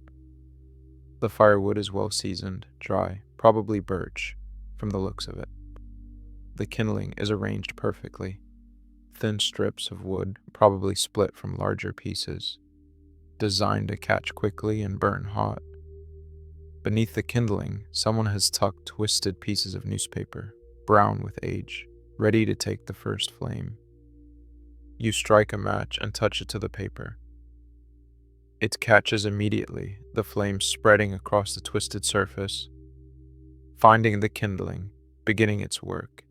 The firewood is well seasoned, dry, probably birch, from the looks of it. The kindling is arranged perfectly. Thin strips of wood, probably split from larger pieces, designed to catch quickly and burn hot. Beneath the kindling, someone has tucked twisted pieces of newspaper, brown with age, ready to take the first flame. You strike a match and touch it to the paper. It catches immediately, the flame spreading across the twisted surface, finding the kindling, beginning its work.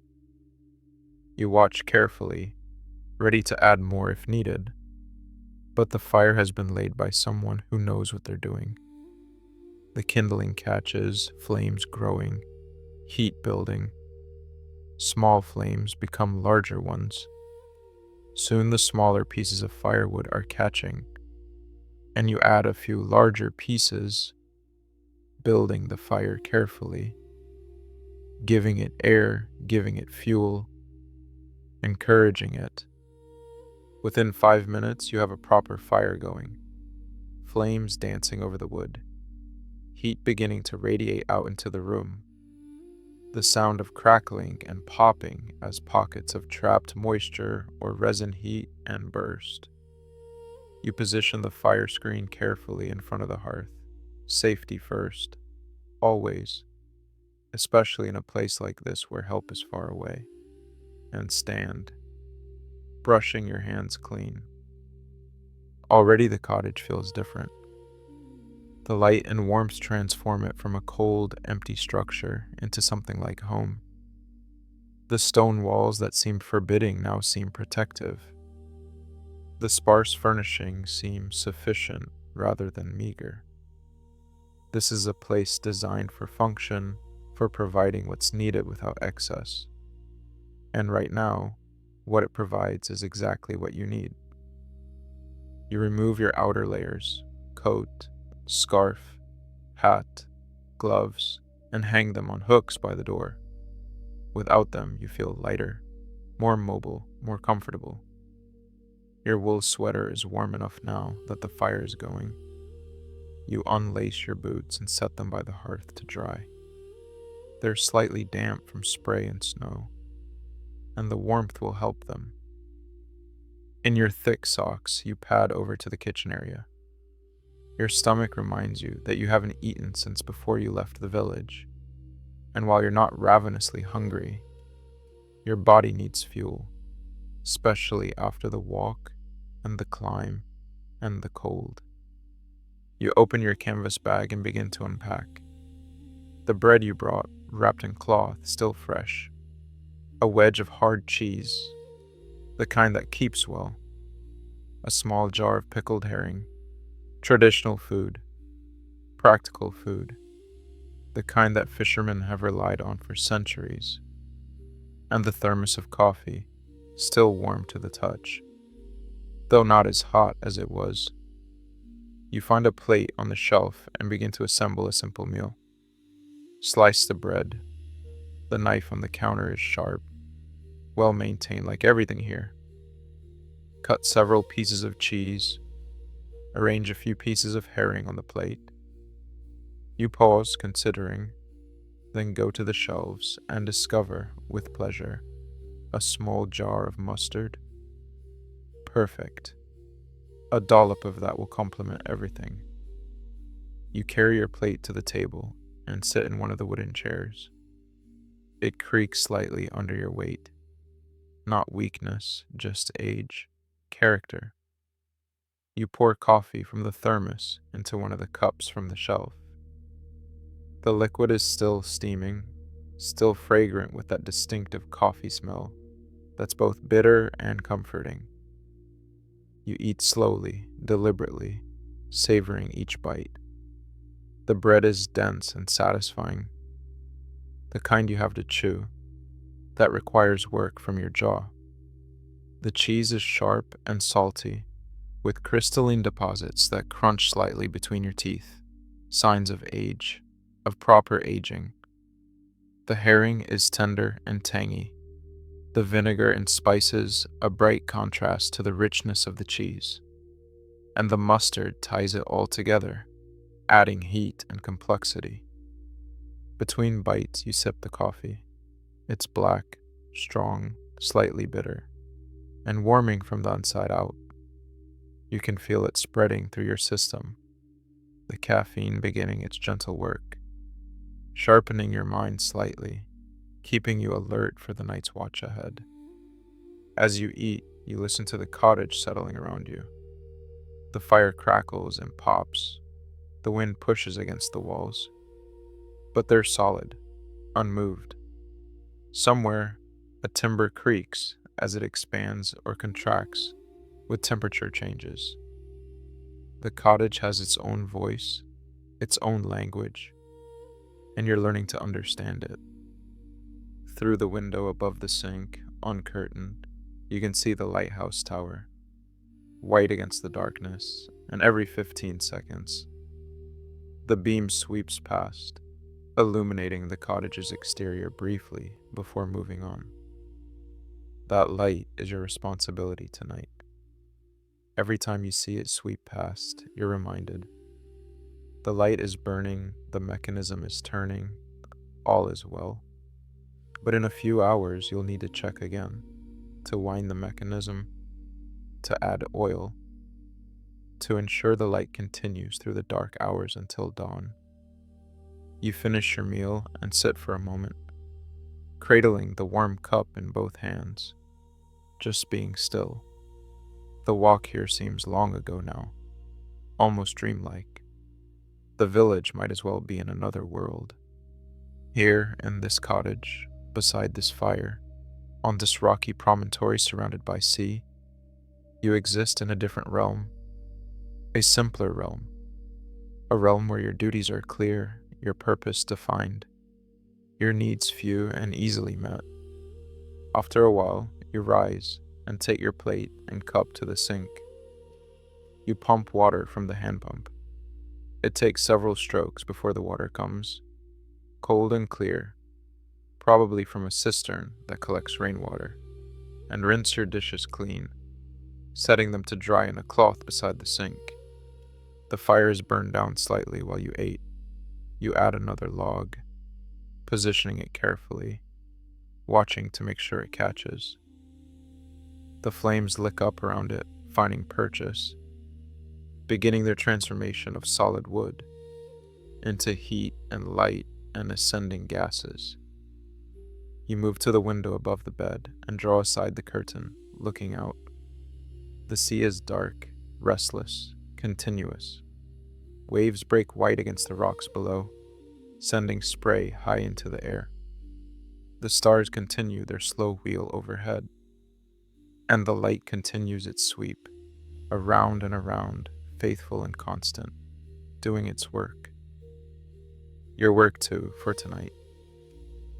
You watch carefully, ready to add more if needed, but the fire has been laid by someone who knows what they're doing. The kindling catches, flames growing, heat building. Small flames become larger ones. Soon the smaller pieces of firewood are catching, and you add a few larger pieces, building the fire carefully, giving it air, giving it fuel, encouraging it. Within 5 minutes, you have a proper fire going, flames dancing over the wood, heat beginning to radiate out into the room, the sound of crackling and popping as pockets of trapped moisture or resin heat and burst. You position the fire screen carefully in front of the hearth. Safety first, always, especially in a place like this where help is far away. And stand, brushing your hands clean. Already the cottage feels different. The light and warmth transform it from a cold, empty structure into something like home. The stone walls that seemed forbidding now seem protective. The sparse furnishings seem sufficient rather than meager. This is a place designed for function, for providing what's needed without excess. And right now, what it provides is exactly what you need. You remove your outer layers, coat, scarf, hat, gloves, and hang them on hooks by the door. Without them, you feel lighter, more mobile, more comfortable. Your wool sweater is warm enough now that the fire is going. You unlace your boots and set them by the hearth to dry. They're slightly damp from spray and snow, and the warmth will help them. In your thick socks, you pad over to the kitchen area. Your stomach reminds you that you haven't eaten since before you left the village, and while you're not ravenously hungry, your body needs fuel, especially after the walk and the climb and the cold. You open your canvas bag and begin to unpack. The bread you brought, wrapped in cloth, still fresh. A wedge of hard cheese, the kind that keeps well. A small jar of pickled herring. Traditional food. Practical food. The kind that fishermen have relied on for centuries. And the thermos of coffee, still warm to the touch, though not as hot as it was. You find a plate on the shelf and begin to assemble a simple meal. Slice the bread. The knife on the counter is sharp, well maintained like everything here. Cut several pieces of cheese. Arrange a few pieces of herring on the plate. You pause, considering, then go to the shelves and discover, with pleasure, a small jar of mustard. Perfect. A dollop of that will complement everything. You carry your plate to the table and sit in one of the wooden chairs. It creaks slightly under your weight. Not weakness, just age, character. You pour coffee from the thermos into one of the cups from the shelf. The liquid is still steaming, still fragrant with that distinctive coffee smell that's both bitter and comforting. You eat slowly, deliberately, savoring each bite. The bread is dense and satisfying, the kind you have to chew, that requires work from your jaw. The cheese is sharp and salty, with crystalline deposits that crunch slightly between your teeth, signs of age, of proper aging. The herring is tender and tangy, the vinegar and spices a bright contrast to the richness of the cheese, and the mustard ties it all together, adding heat and complexity. Between bites, you sip the coffee. It's black, strong, slightly bitter, and warming from the inside out. You can feel it spreading through your system, the caffeine beginning its gentle work, sharpening your mind slightly, keeping you alert for the night's watch ahead. As you eat, you listen to the cottage settling around you. The fire crackles and pops. The wind pushes against the walls. But they're solid, unmoved. Somewhere, a timber creaks as it expands or contracts with temperature changes. The cottage has its own voice, its own language, and you're learning to understand it. Through the window above the sink, uncurtained, you can see the lighthouse tower, white against the darkness, and every 15 seconds, the beam sweeps past, illuminating the cottage's exterior briefly before moving on. That light is your responsibility tonight. Every time you see it sweep past, you're reminded. The light is burning, the mechanism is turning, all is well. But in a few hours, you'll need to check again, to wind the mechanism, to add oil, to ensure the light continues through the dark hours until dawn. You finish your meal and sit for a moment, cradling the warm cup in both hands, just being still. The walk here seems long ago now, almost dreamlike. The village might as well be in another world. Here, in this cottage, beside this fire, on this rocky promontory surrounded by sea, you exist in a different realm, a simpler realm, a realm where your duties are clear, your purpose defined, your needs few and easily met. After a while, you rise and take your plate and cup to the sink. You pump water from the hand pump. It takes several strokes before the water comes, cold and clear, probably from a cistern that collects rainwater, and rinse your dishes clean, setting them to dry in a cloth beside the sink. The fire is burned down slightly while you ate. You add another log, positioning it carefully, watching to make sure it catches. The flames lick up around it, finding purchase, beginning their transformation of solid wood into heat and light and ascending gases. You move to the window above the bed and draw aside the curtain, looking out. The sea is dark, restless, continuous. Waves break white against the rocks below, sending spray high into the air. The stars continue their slow wheel overhead, and the light continues its sweep, around and around, faithful and constant, doing its work. Your work too, for tonight.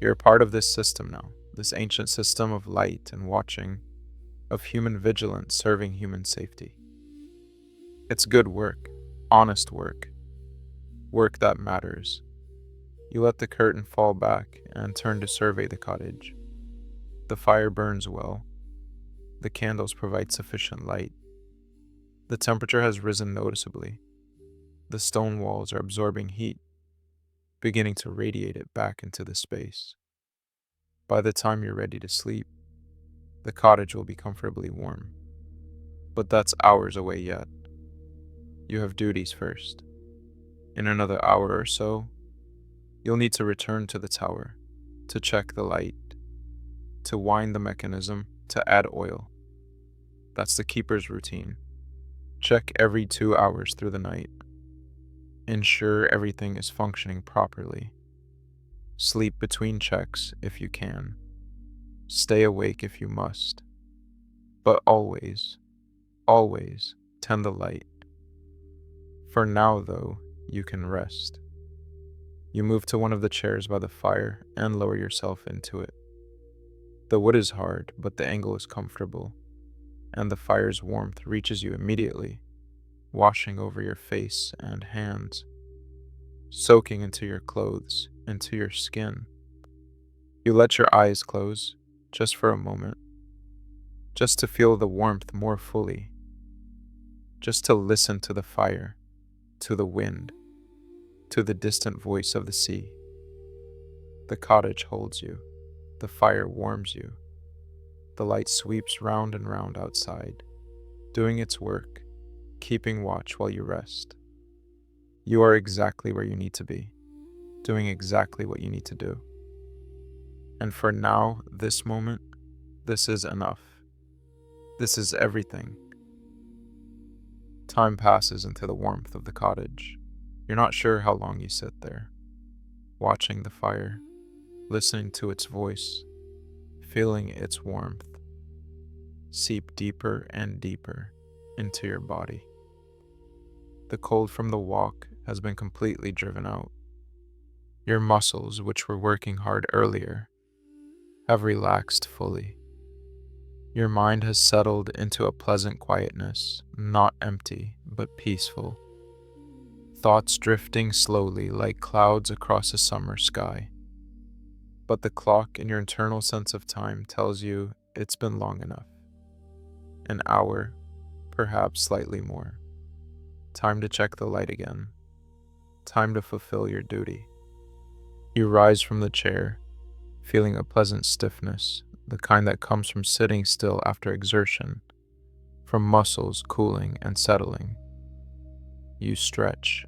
You're a part of this system now, this ancient system of light and watching, of human vigilance serving human safety. It's good work, honest work, work that matters. You let the curtain fall back and turn to survey the cottage. The fire burns well. The candles provide sufficient light. The temperature has risen noticeably. The stone walls are absorbing heat, beginning to radiate it back into the space. By the time you're ready to sleep, the cottage will be comfortably warm. But that's hours away yet. You have duties first. In another hour or so, you'll need to return to the tower, to check the light, to wind the mechanism, to add oil. That's the keeper's routine. Check every 2 hours through the night. Ensure everything is functioning properly. Sleep between checks if you can. Stay awake if you must. But always, always tend the light. For now, though, you can rest. You move to one of the chairs by the fire and lower yourself into it. The wood is hard, but the angle is comfortable, and the fire's warmth reaches you immediately, washing over your face and hands, soaking into your clothes, into your skin. You let your eyes close, just for a moment, just to feel the warmth more fully, just to listen to the fire, to the wind, to the distant voice of the sea. The cottage holds you, the fire warms you, the light sweeps round and round outside, doing its work, keeping watch while you rest. You are exactly where you need to be, doing exactly what you need to do. And for now, this moment, this is enough. This is everything. Time passes into the warmth of the cottage. You're not sure how long you sit there, watching the fire, listening to its voice, feeling its warmth seep deeper and deeper into your body. The cold from the walk has been completely driven out. Your muscles, which were working hard earlier, have relaxed fully. Your mind has settled into a pleasant quietness, not empty, but peaceful. Thoughts drifting slowly like clouds across a summer sky. But the clock in your internal sense of time tells you it's been long enough. An hour, perhaps slightly more. Time to check the light again. Time to fulfill your duty. You rise from the chair, feeling a pleasant stiffness, the kind that comes from sitting still after exertion, from muscles cooling and settling. You stretch,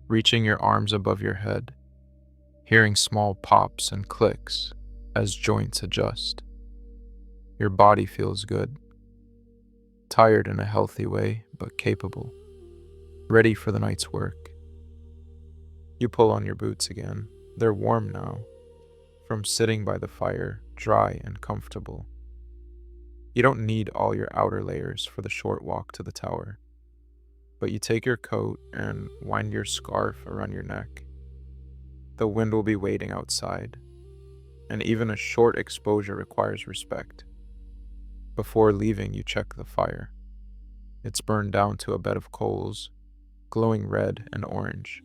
reaching your arms above your head, hearing small pops and clicks as joints adjust. Your body feels good, tired in a healthy way, but capable, ready for the night's work. You pull on your boots again. They're warm now, from sitting by the fire, dry and comfortable. You don't need all your outer layers for the short walk to the tower, but you take your coat and wind your scarf around your neck. The wind will be waiting outside, and even a short exposure requires respect. Before leaving, you check the fire. It's burned down to a bed of coals, glowing red and orange,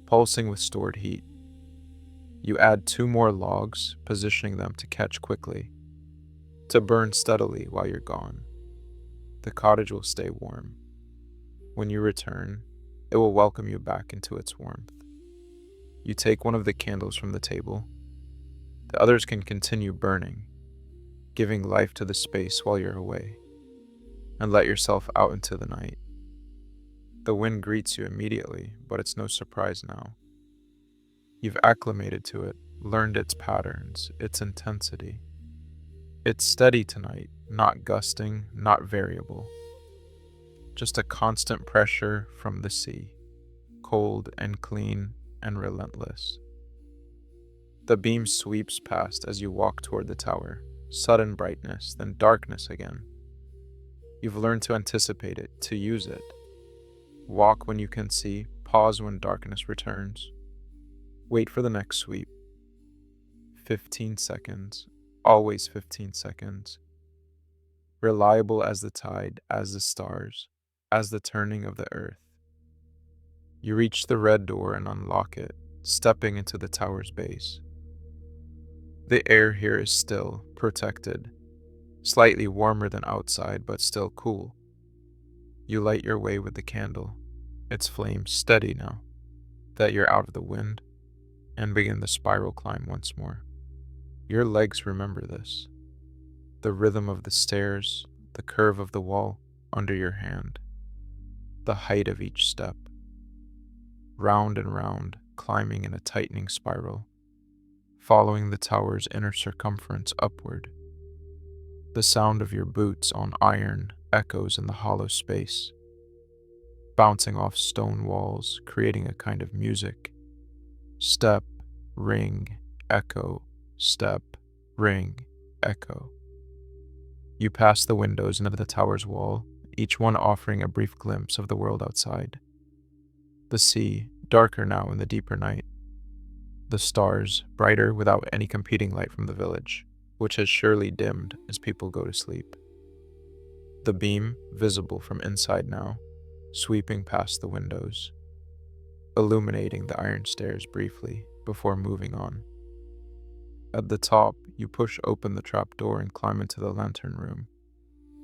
pulsing with stored heat. You add 2 more logs, positioning them to catch quickly, to burn steadily while you're gone. The cottage will stay warm. When you return, it will welcome you back into its warmth. You take one of the candles from the table. The others can continue burning, giving life to the space while you're away, and let yourself out into the night. The wind greets you immediately, but it's no surprise now. You've acclimated to it, learned its patterns, its intensity. It's steady tonight, not gusting, not variable. Just a constant pressure from the sea, cold and clean and relentless. The beam sweeps past as you walk toward the tower, sudden brightness, then darkness again. You've learned to anticipate it, to use it. Walk when you can see, pause when darkness returns. Wait for the next sweep. 15 seconds, always 15 seconds. Reliable as the tide, as the stars, as the turning of the earth. You reach the red door and unlock it, stepping into the tower's base. The air here is still, protected, slightly warmer than outside, but still cool. You light your way with the candle, its flame steady now that you're out of the wind, and begin the spiral climb once more. Your legs remember this. The rhythm of the stairs, the curve of the wall under your hand, the height of each step. Round and round, climbing in a tightening spiral, following the tower's inner circumference upward. The sound of your boots on iron echoes in the hollow space, bouncing off stone walls, creating a kind of music. Step, ring, echo, step, ring, echo. You pass the windows into the tower's wall, each one offering a brief glimpse of the world outside. The sea, darker now in the deeper night. The stars, brighter without any competing light from the village, which has surely dimmed as people go to sleep. The beam, visible from inside now, sweeping past the windows, illuminating the iron stairs briefly before moving on. At the top, you push open the trapdoor and climb into the lantern room,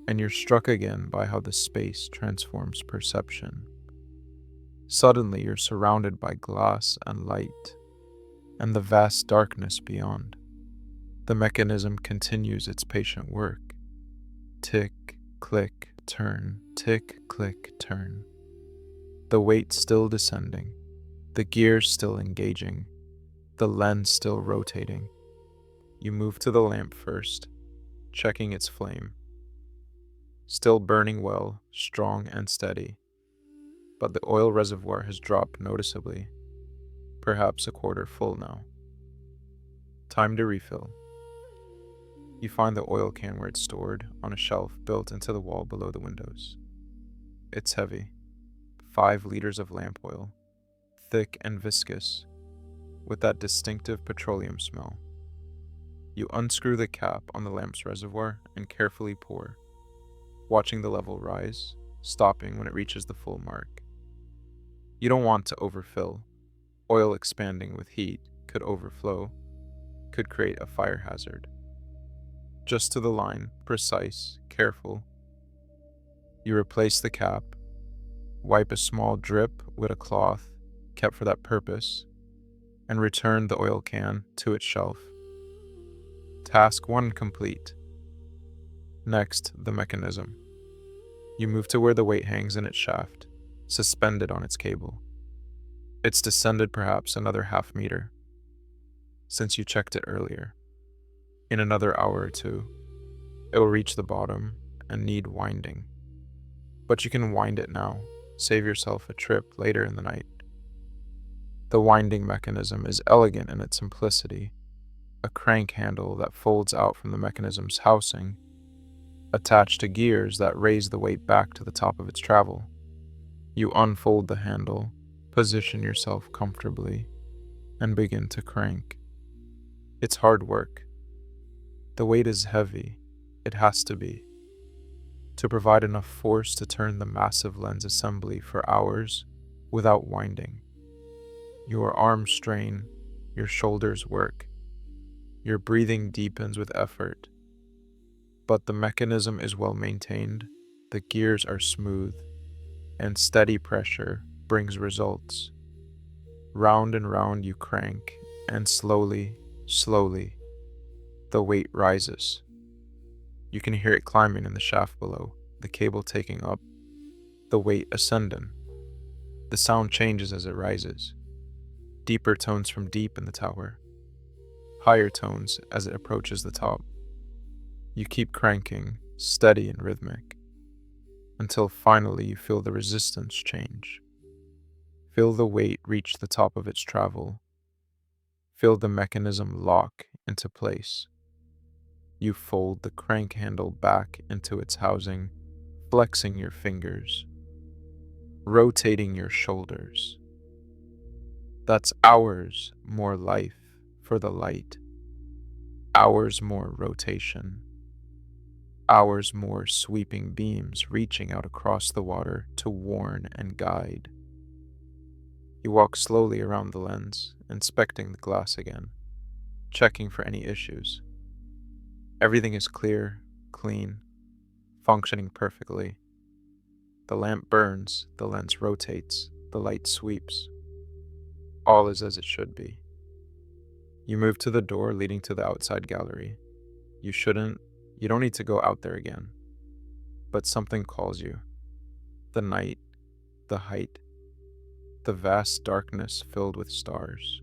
and you're struck again by how the space transforms perception. Suddenly, you're surrounded by glass and light, and the vast darkness beyond. The mechanism continues its patient work. Tick, click, turn, tick, click, turn. The weight still descending, the gears still engaging, the lens still rotating. You move to the lamp first, checking its flame. Still burning well, strong and steady, but the oil reservoir has dropped noticeably, perhaps a quarter full now. Time to refill. You find the oil can where it's stored, on a shelf built into the wall below the windows. It's heavy, 5 liters of lamp oil, thick and viscous, with that distinctive petroleum smell. You unscrew the cap on the lamp's reservoir and carefully pour, watching the level rise, stopping when it reaches the full mark. You don't want to overfill. Oil expanding with heat could overflow, could create a fire hazard. Just to the line, precise, careful. You replace the cap, wipe a small drip with a cloth kept for that purpose, and return the oil can to its shelf. Task 1 complete. Next, the mechanism. You move to where the weight hangs in its shaft, suspended on its cable. It's descended perhaps another half meter, since you checked it earlier. In another hour or two, it will reach the bottom and need winding. But you can wind it now, save yourself a trip later in the night. The winding mechanism is elegant in its simplicity, a crank handle that folds out from the mechanism's housing, attached to gears that raise the weight back to the top of its travel. You unfold the handle, position yourself comfortably, and begin to crank. It's hard work. The weight is heavy, it has to be, to provide enough force to turn the massive lens assembly for hours without winding. Your arms strain, your shoulders work, your breathing deepens with effort, but the mechanism is well maintained, the gears are smooth, and steady pressure brings results. Round and round you crank, and slowly, the weight rises. You can hear it climbing in the shaft below, the cable taking up, the weight ascending. The sound changes as it rises. Deeper tones from deep in the tower, higher tones as it approaches the top. You keep cranking, steady and rhythmic, until finally you feel the resistance change. Feel the weight reach the top of its travel. Feel the mechanism lock into place. You fold the crank handle back into its housing, flexing your fingers, rotating your shoulders. That's hours more life for the light, hours more rotation, hours more sweeping beams reaching out across the water to warn and guide. You walk slowly around the lens, inspecting the glass again, checking for any issues. Everything is clear, clean, functioning perfectly. The lamp burns, the lens rotates, the light sweeps. All is as it should be. You move to the door leading to the outside gallery. You don't need to go out there again. But something calls you. The night, the height, the vast darkness filled with stars.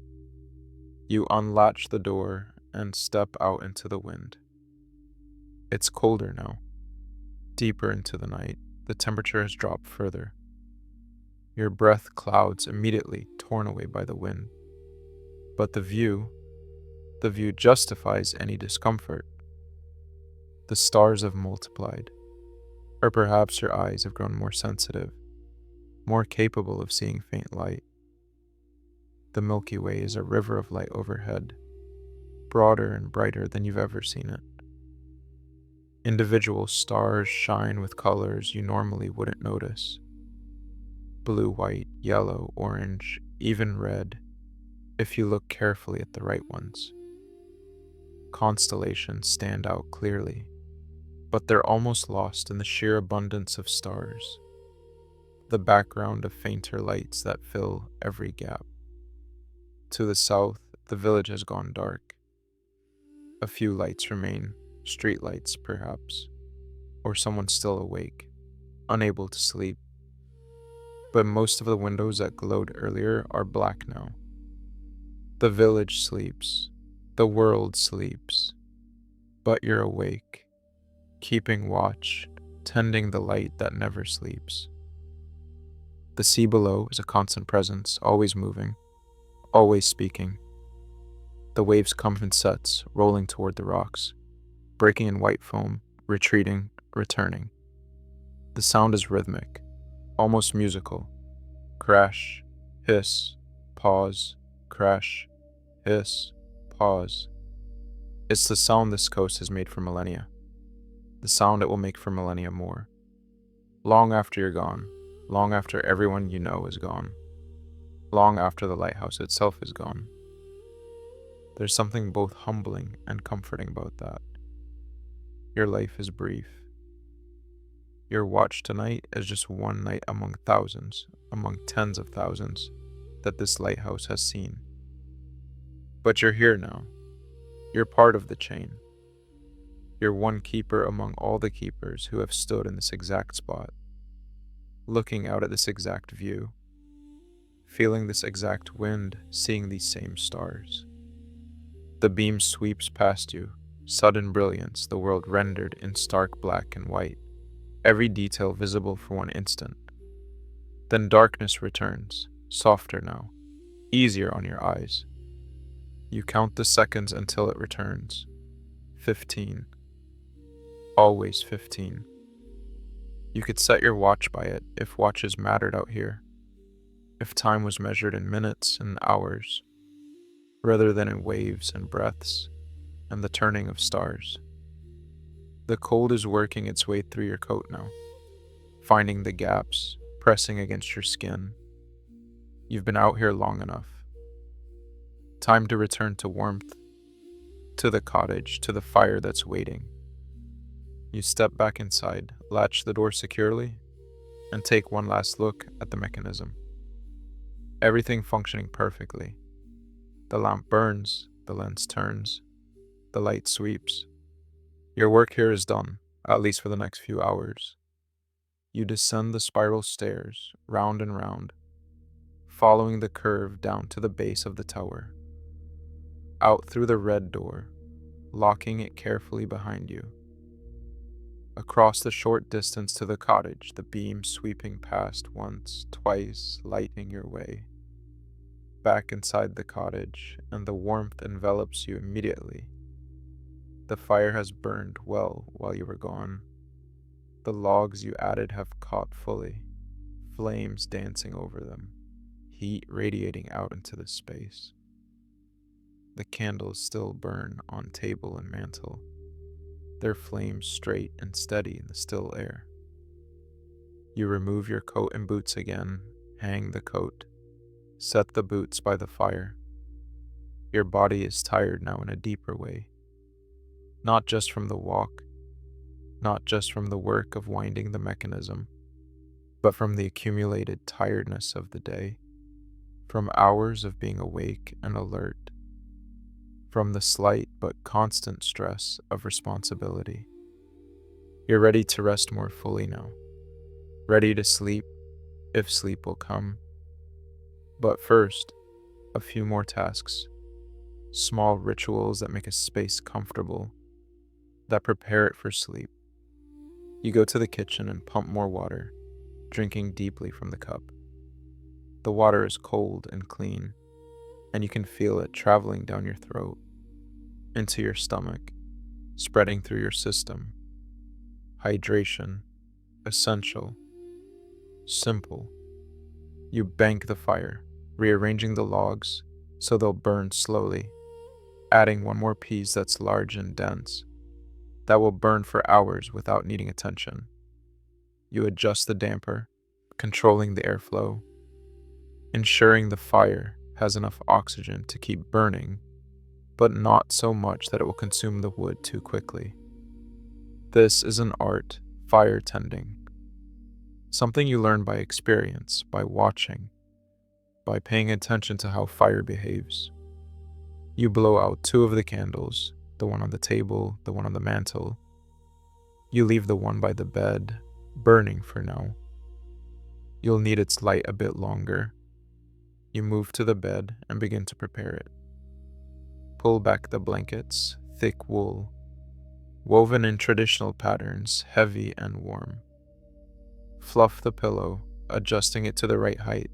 You unlatch the door and step out into the wind. It's colder now. Deeper into the night, the temperature has dropped further. Your breath clouds immediately torn away by the wind. But the view justifies any discomfort. The stars have multiplied, or perhaps your eyes have grown more sensitive, more capable of seeing faint light. The Milky Way is a river of light overhead, broader and brighter than you've ever seen it. Individual stars shine with colors you normally wouldn't notice. Blue, white, yellow, orange, even red, if you look carefully at the right ones. Constellations stand out clearly, but they're almost lost in the sheer abundance of stars, the background of fainter lights that fill every gap. To the south, the village has gone dark. A few lights remain, street lights perhaps, or someone still awake, unable to sleep. But most of the windows that glowed earlier are black now. The village sleeps, the world sleeps, but you're awake, keeping watch, tending the light that never sleeps. The sea below is a constant presence, always moving, always speaking. The waves come in sets, rolling toward the rocks, breaking in white foam, retreating, returning. The sound is rhythmic, almost musical. Crash, hiss, pause, crash, hiss, pause. It's the sound this coast has made for millennia. The sound it will make for millennia more. Long after you're gone, long after everyone you know is gone, long after the lighthouse itself is gone. There's something both humbling and comforting about that. Your life is brief. Your watch tonight is just one night among thousands, among tens of thousands, that this lighthouse has seen. But you're here now. You're part of the chain. You're one keeper among all the keepers who have stood in this exact spot, looking out at this exact view, feeling this exact wind, seeing these same stars. The beam sweeps past you, sudden brilliance, the world rendered in stark black and white, every detail visible for one instant. Then darkness returns, softer now, easier on your eyes. You count the seconds until it returns. 15. Always 15. You could set your watch by it if watches mattered out here, if time was measured in minutes and hours, rather than in waves and breaths and the turning of stars. The cold is working its way through your coat now, finding the gaps, pressing against your skin. You've been out here long enough. Time to return to warmth, to the cottage, to the fire that's waiting. You step back inside, latch the door securely, and take one last look at the mechanism. Everything functioning perfectly. The lamp burns, the lens turns, the light sweeps. Your work here is done, at least for the next few hours. You descend the spiral stairs, round and round, following the curve down to the base of the tower. Out through the red door, locking it carefully behind you. Across the short distance to the cottage, the beam sweeping past once, twice, lighting your way. Back inside the cottage, and the warmth envelops you immediately. The fire has burned well while you were gone. The logs you added have caught fully, flames dancing over them, heat radiating out into the space. The candles still burn on table and mantel, their flames straight and steady in the still air. You remove your coat and boots again, hang the coat, set the boots by the fire. Your body is tired now in a deeper way, not just from the walk, not just from the work of winding the mechanism, but from the accumulated tiredness of the day, from hours of being awake and alert, from the slight but constant stress of responsibility. You're ready to rest more fully now, ready to sleep if sleep will come. But first, a few more tasks, small rituals that make a space comfortable, that prepare it for sleep. You go to the kitchen and pump more water, drinking deeply from the cup. The water is cold and clean, and you can feel it traveling down your throat, into your stomach, spreading through your system. Hydration, essential, simple. You bank the fire, rearranging the logs so they'll burn slowly, adding one more piece that's large and dense, that will burn for hours without needing attention. You adjust the damper, controlling the airflow, ensuring the fire has enough oxygen to keep burning, but not so much that it will consume the wood too quickly. This is an art, fire tending. Something you learn by experience, by watching, by paying attention to how fire behaves. You blow out 2 of the candles, the one on the table, the one on the mantel. You leave the one by the bed, burning for now. You'll need its light a bit longer. You move to the bed and begin to prepare it. Pull back the blankets, thick wool, woven in traditional patterns, heavy and warm. Fluff the pillow, adjusting it to the right height,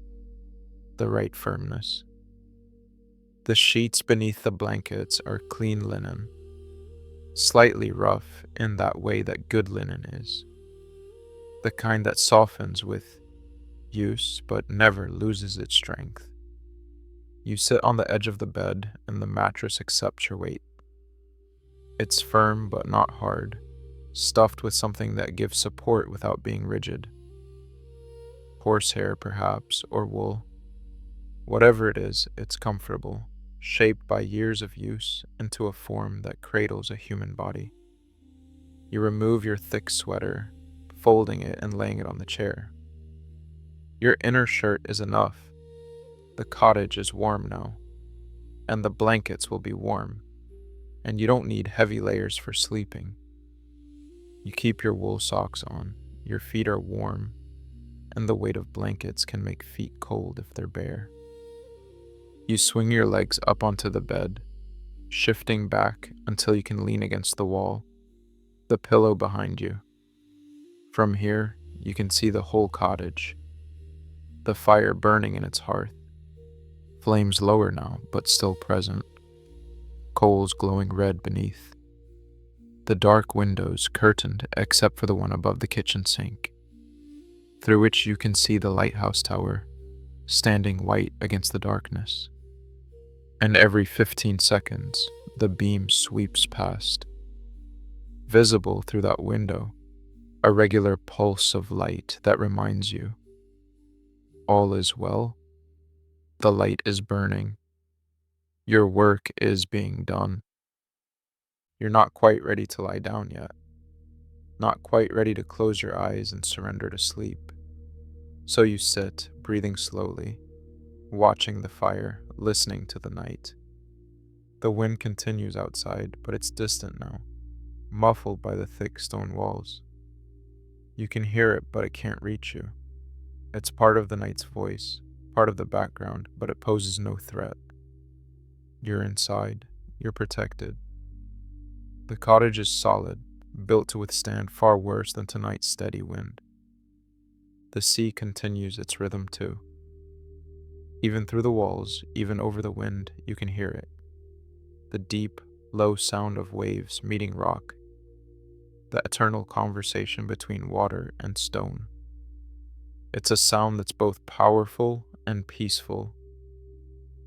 the right firmness. The sheets beneath the blankets are clean linen, slightly rough in that way that good linen is, the kind that softens with use but never loses its strength. You sit on the edge of the bed and the mattress accepts your weight. It's firm but not hard, stuffed with something that gives support without being rigid. Horsehair perhaps, or wool. Whatever it is, it's comfortable, shaped by years of use into a form that cradles a human body. You remove your thick sweater, folding it and laying it on the chair. Your inner shirt is enough. The cottage is warm now, and the blankets will be warm, and you don't need heavy layers for sleeping. You keep your wool socks on, your feet are warm, and the weight of blankets can make feet cold if they're bare. You swing your legs up onto the bed, shifting back until you can lean against the wall, the pillow behind you. From here, you can see the whole cottage, the fire burning in its hearth, flames lower now, but still present, coals glowing red beneath. The dark windows curtained except for the one above the kitchen sink, through which you can see the lighthouse tower, standing white against the darkness. And every 15 seconds, the beam sweeps past. Visible through that window, a regular pulse of light that reminds you, all is well. The light is burning. Your work is being done. You're not quite ready to lie down yet. Not quite ready to close your eyes and surrender to sleep. So you sit, breathing slowly, watching the fire, listening to the night. The wind continues outside, but it's distant now, muffled by the thick stone walls. You can hear it, but it can't reach you. It's part of the night's voice, part of the background, but it poses no threat. You're inside, you're protected. The cottage is solid, built to withstand far worse than tonight's steady wind. The sea continues its rhythm too. Even through the walls, even over the wind, you can hear it. The deep, low sound of waves meeting rock. The eternal conversation between water and stone. It's a sound that's both powerful and peaceful,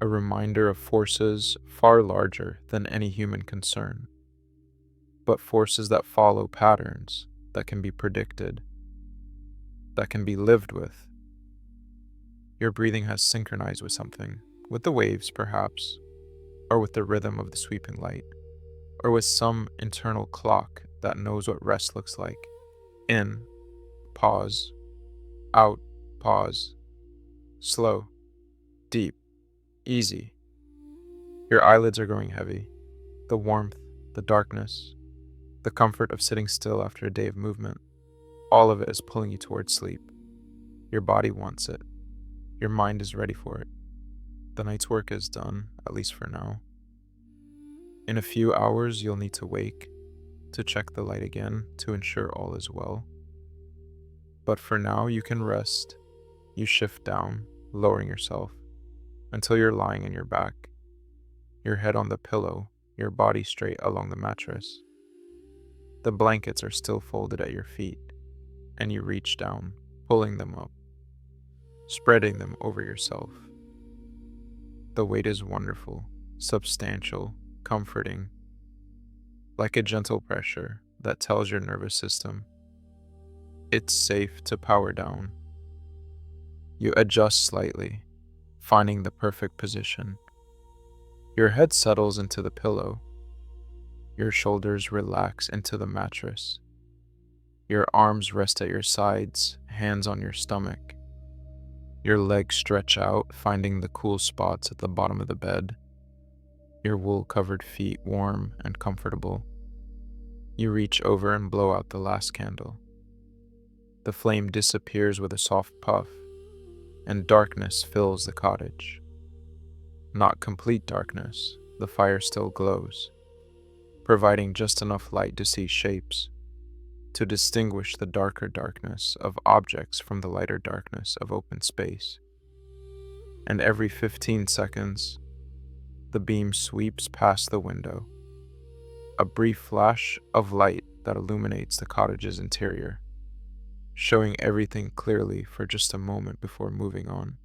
a reminder of forces far larger than any human concern, but forces that follow patterns that can be predicted, that can be lived with. Your breathing has synchronized with something, with the waves perhaps, or with the rhythm of the sweeping light, or with some internal clock that knows what rest looks like. In, pause, out, pause, slow, deep, easy. Your eyelids are growing heavy. The warmth, the darkness, the comfort of sitting still after a day of movement, all of it is pulling you towards sleep. Your body wants it. Your mind is ready for it. The night's work is done, at least for now. In a few hours, you'll need to wake, to check the light again, to ensure all is well. But for now, you can rest. You shift down, lowering yourself, until you're lying on your back, your head on the pillow, your body straight along the mattress. The blankets are still folded at your feet, and you reach down, pulling them up, spreading them over yourself. The weight is wonderful, substantial, comforting, like a gentle pressure that tells your nervous system it's safe to power down. You adjust slightly, finding the perfect position. Your head settles into the pillow. Your shoulders relax into the mattress. Your arms rest at your sides, hands on your stomach. Your legs stretch out, finding the cool spots at the bottom of the bed. Your wool-covered feet warm and comfortable. You reach over and blow out the last candle. The flame disappears with a soft puff, and darkness fills the cottage. Not complete darkness, the fire still glows, providing just enough light to see shapes, to distinguish the darker darkness of objects from the lighter darkness of open space. And every 15 seconds, the beam sweeps past the window, a brief flash of light that illuminates the cottage's interior, showing everything clearly for just a moment before moving on.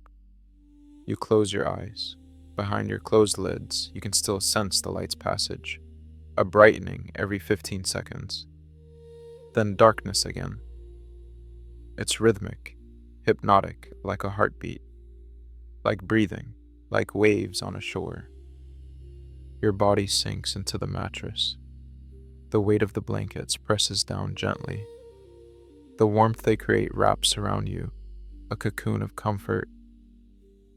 You close your eyes. Behind your closed lids, you can still sense the light's passage, a brightening every 15 seconds. Then darkness again. It's rhythmic, hypnotic, like a heartbeat, like breathing, like waves on a shore. Your body sinks into the mattress. The weight of the blankets presses down gently. The warmth they create wraps around you, a cocoon of comfort.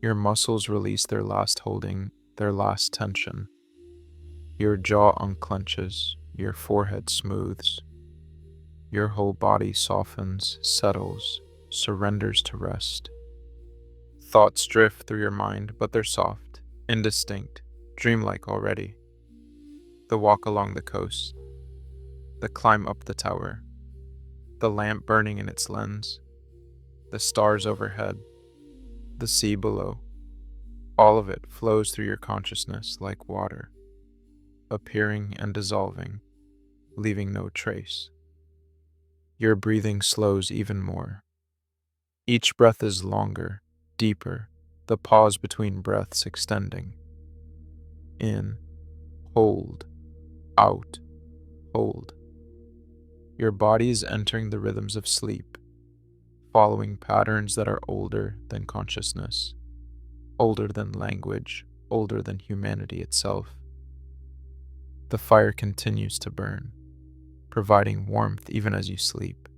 Your muscles release their last holding, their last tension. Your jaw unclenches, your forehead smooths. Your whole body softens, settles, surrenders to rest. Thoughts drift through your mind, but they're soft, indistinct, dreamlike already. The walk along the coast, the climb up the tower, the lamp burning in its lens, the stars overhead, the sea below. All of it flows through your consciousness like water, appearing and dissolving, leaving no trace. Your breathing slows even more. Each breath is longer, deeper, the pause between breaths extending. In, hold, out, hold. Your body is entering the rhythms of sleep, following patterns that are older than consciousness, older than language, older than humanity itself. The fire continues to burn, providing warmth even as you sleep.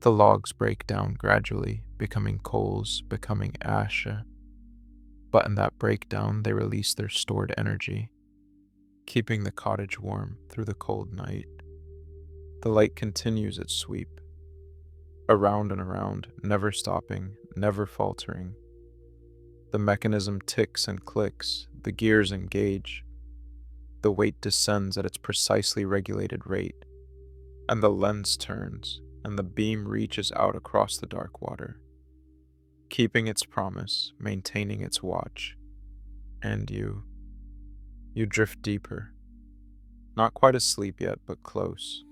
The logs break down gradually, becoming coals, becoming ash. But in that breakdown, they release their stored energy, keeping the cottage warm through the cold night. The light continues its sweep, around and around, never stopping, never faltering. The mechanism ticks and clicks, the gears engage. The weight descends at its precisely regulated rate, and the lens turns, and the beam reaches out across the dark water, keeping its promise, maintaining its watch, and you drift deeper. Not quite asleep yet, but close.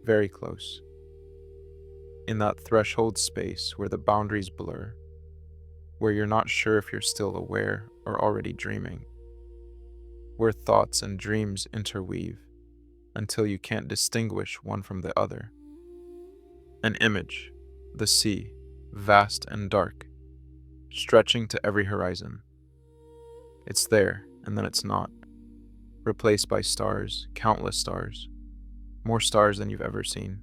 Very close. In that threshold space where the boundaries blur, where you're not sure if you're still aware or already dreaming, where thoughts and dreams interweave until you can't distinguish one from the other. An image, the sea, vast and dark, stretching to every horizon. It's there, and then it's not, replaced by stars, countless stars, more stars than you've ever seen.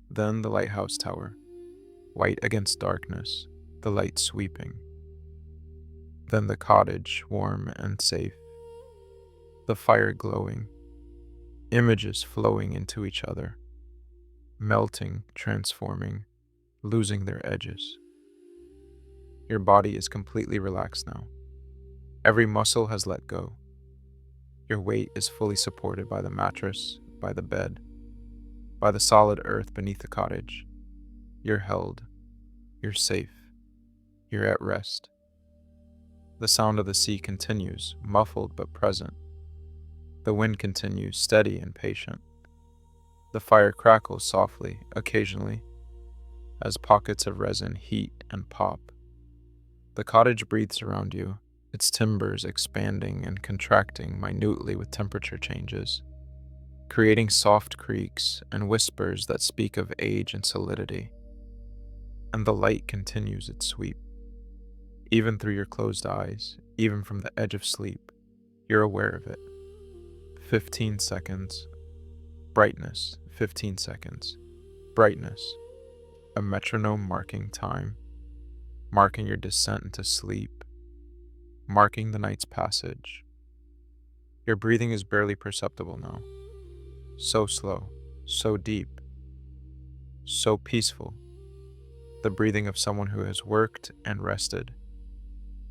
Then the lighthouse tower, white against darkness, the light sweeping. Then the cottage, warm and safe, the fire glowing, images flowing into each other, melting, transforming, losing their edges. Your body is completely relaxed now. Every muscle has let go. Your weight is fully supported by the mattress, by the bed, by the solid earth beneath the cottage. You're held. You're safe. You're at rest. The sound of the sea continues, muffled but present. The wind continues, steady and patient. The fire crackles softly, occasionally, as pockets of resin heat and pop. The cottage breathes around you, its timbers expanding and contracting minutely with temperature changes, creating soft creaks and whispers that speak of age and solidity. And the light continues its sweep. Even through your closed eyes, even from the edge of sleep, you're aware of it. 15 seconds. Brightness. 15 seconds. Brightness. A metronome marking time, marking your descent into sleep, marking the night's passage. Your breathing is barely perceptible now. So slow, so deep, so peaceful. The breathing of someone who has worked and rested,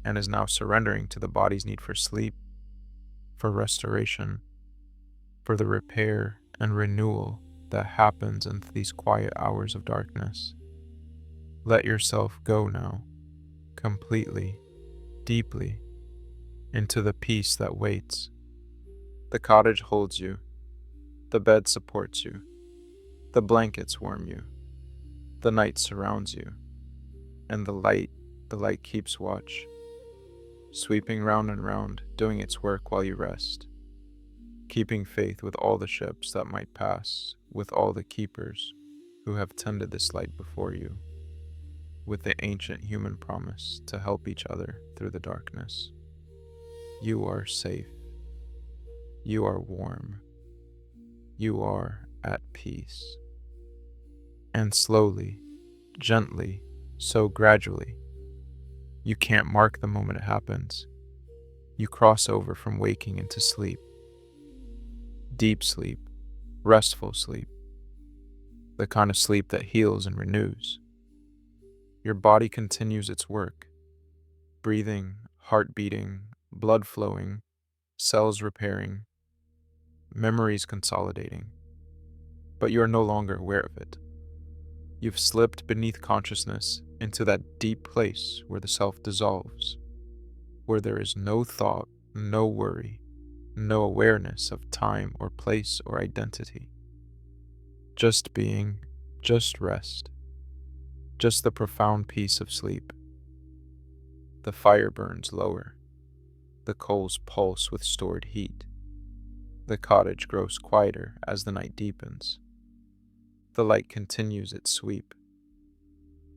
and is now surrendering to the body's need for sleep, for restoration, for the repair and renewal that happens in these quiet hours of darkness. Let yourself go now, completely, deeply, into the peace that waits. The cottage holds you, the bed supports you, the blankets warm you, the night surrounds you, and the light keeps watch, sweeping round and round, doing its work while you rest, keeping faith with all the ships that might pass, with all the keepers who have tended this light before you, with the ancient human promise to help each other through the darkness. You are safe. You are warm. You are at peace. And slowly, gently, so gradually, you can't mark the moment it happens. You cross over from waking into sleep. Deep sleep, restful sleep, the kind of sleep that heals and renews. Your body continues its work, breathing, heart beating, blood flowing, cells repairing, memories consolidating, but you are no longer aware of it. You've slipped beneath consciousness into that deep place where the self dissolves, where there is no thought, no worry, no awareness of time or place or identity. Just being, just rest, just the profound peace of sleep. The fire burns lower. The coals pulse with stored heat. The cottage grows quieter as the night deepens. The light continues its sweep.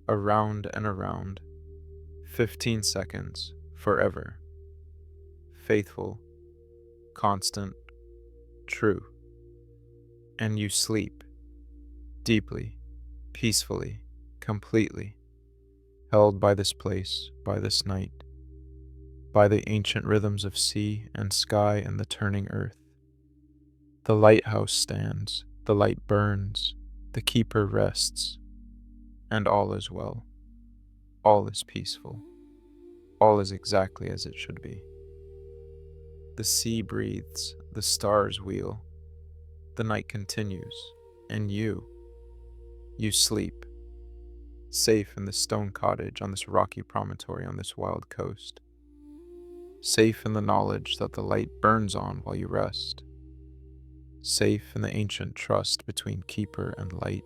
Around and around. 15 seconds, forever. Faithful, constant, true. And you sleep. Deeply, peacefully, completely. Held by this place, by this night. By the ancient rhythms of sea and sky and the turning earth. The lighthouse stands, the light burns, the keeper rests, and all is well. All is peaceful. All is exactly as it should be. The sea breathes, the stars wheel, The night continues, and you sleep, safe in this stone cottage on this rocky promontory on this wild coast, safe in the knowledge that the light burns on while you rest, safe in the ancient trust between keeper and light,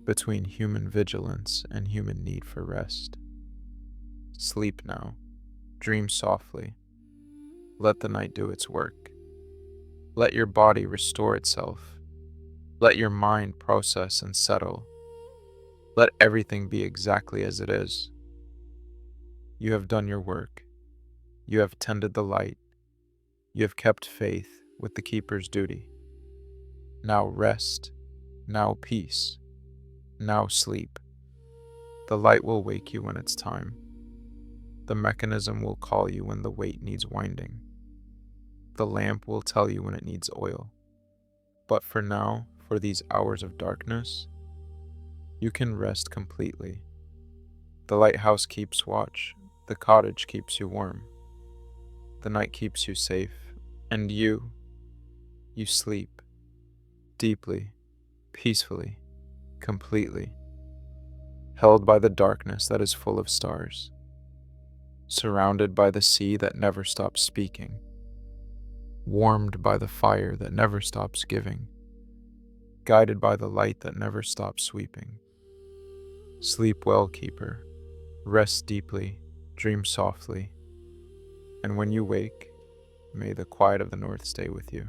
between human vigilance and human need for rest. Sleep now, dream softly, let the night do its work. Let your body restore itself. Let your mind process and settle. Let everything be exactly as it is. You have done your work. You have tended the light. You have kept faith with the keeper's duty. Now rest. Now peace. Now sleep. The light will wake you when it's time. The mechanism will call you when the weight needs winding. The lamp will tell you when it needs oil. But for now, for these hours of darkness, you can rest completely. The lighthouse keeps watch. The cottage keeps you warm. The night keeps you safe. And you sleep deeply, peacefully, completely, held by the darkness that is full of stars, surrounded by the sea that never stops speaking, warmed by the fire that never stops giving, guided by the light that never stops sweeping. Sleep well, keeper. Rest deeply, dream softly, and when you wake, may the quiet of the north stay with you.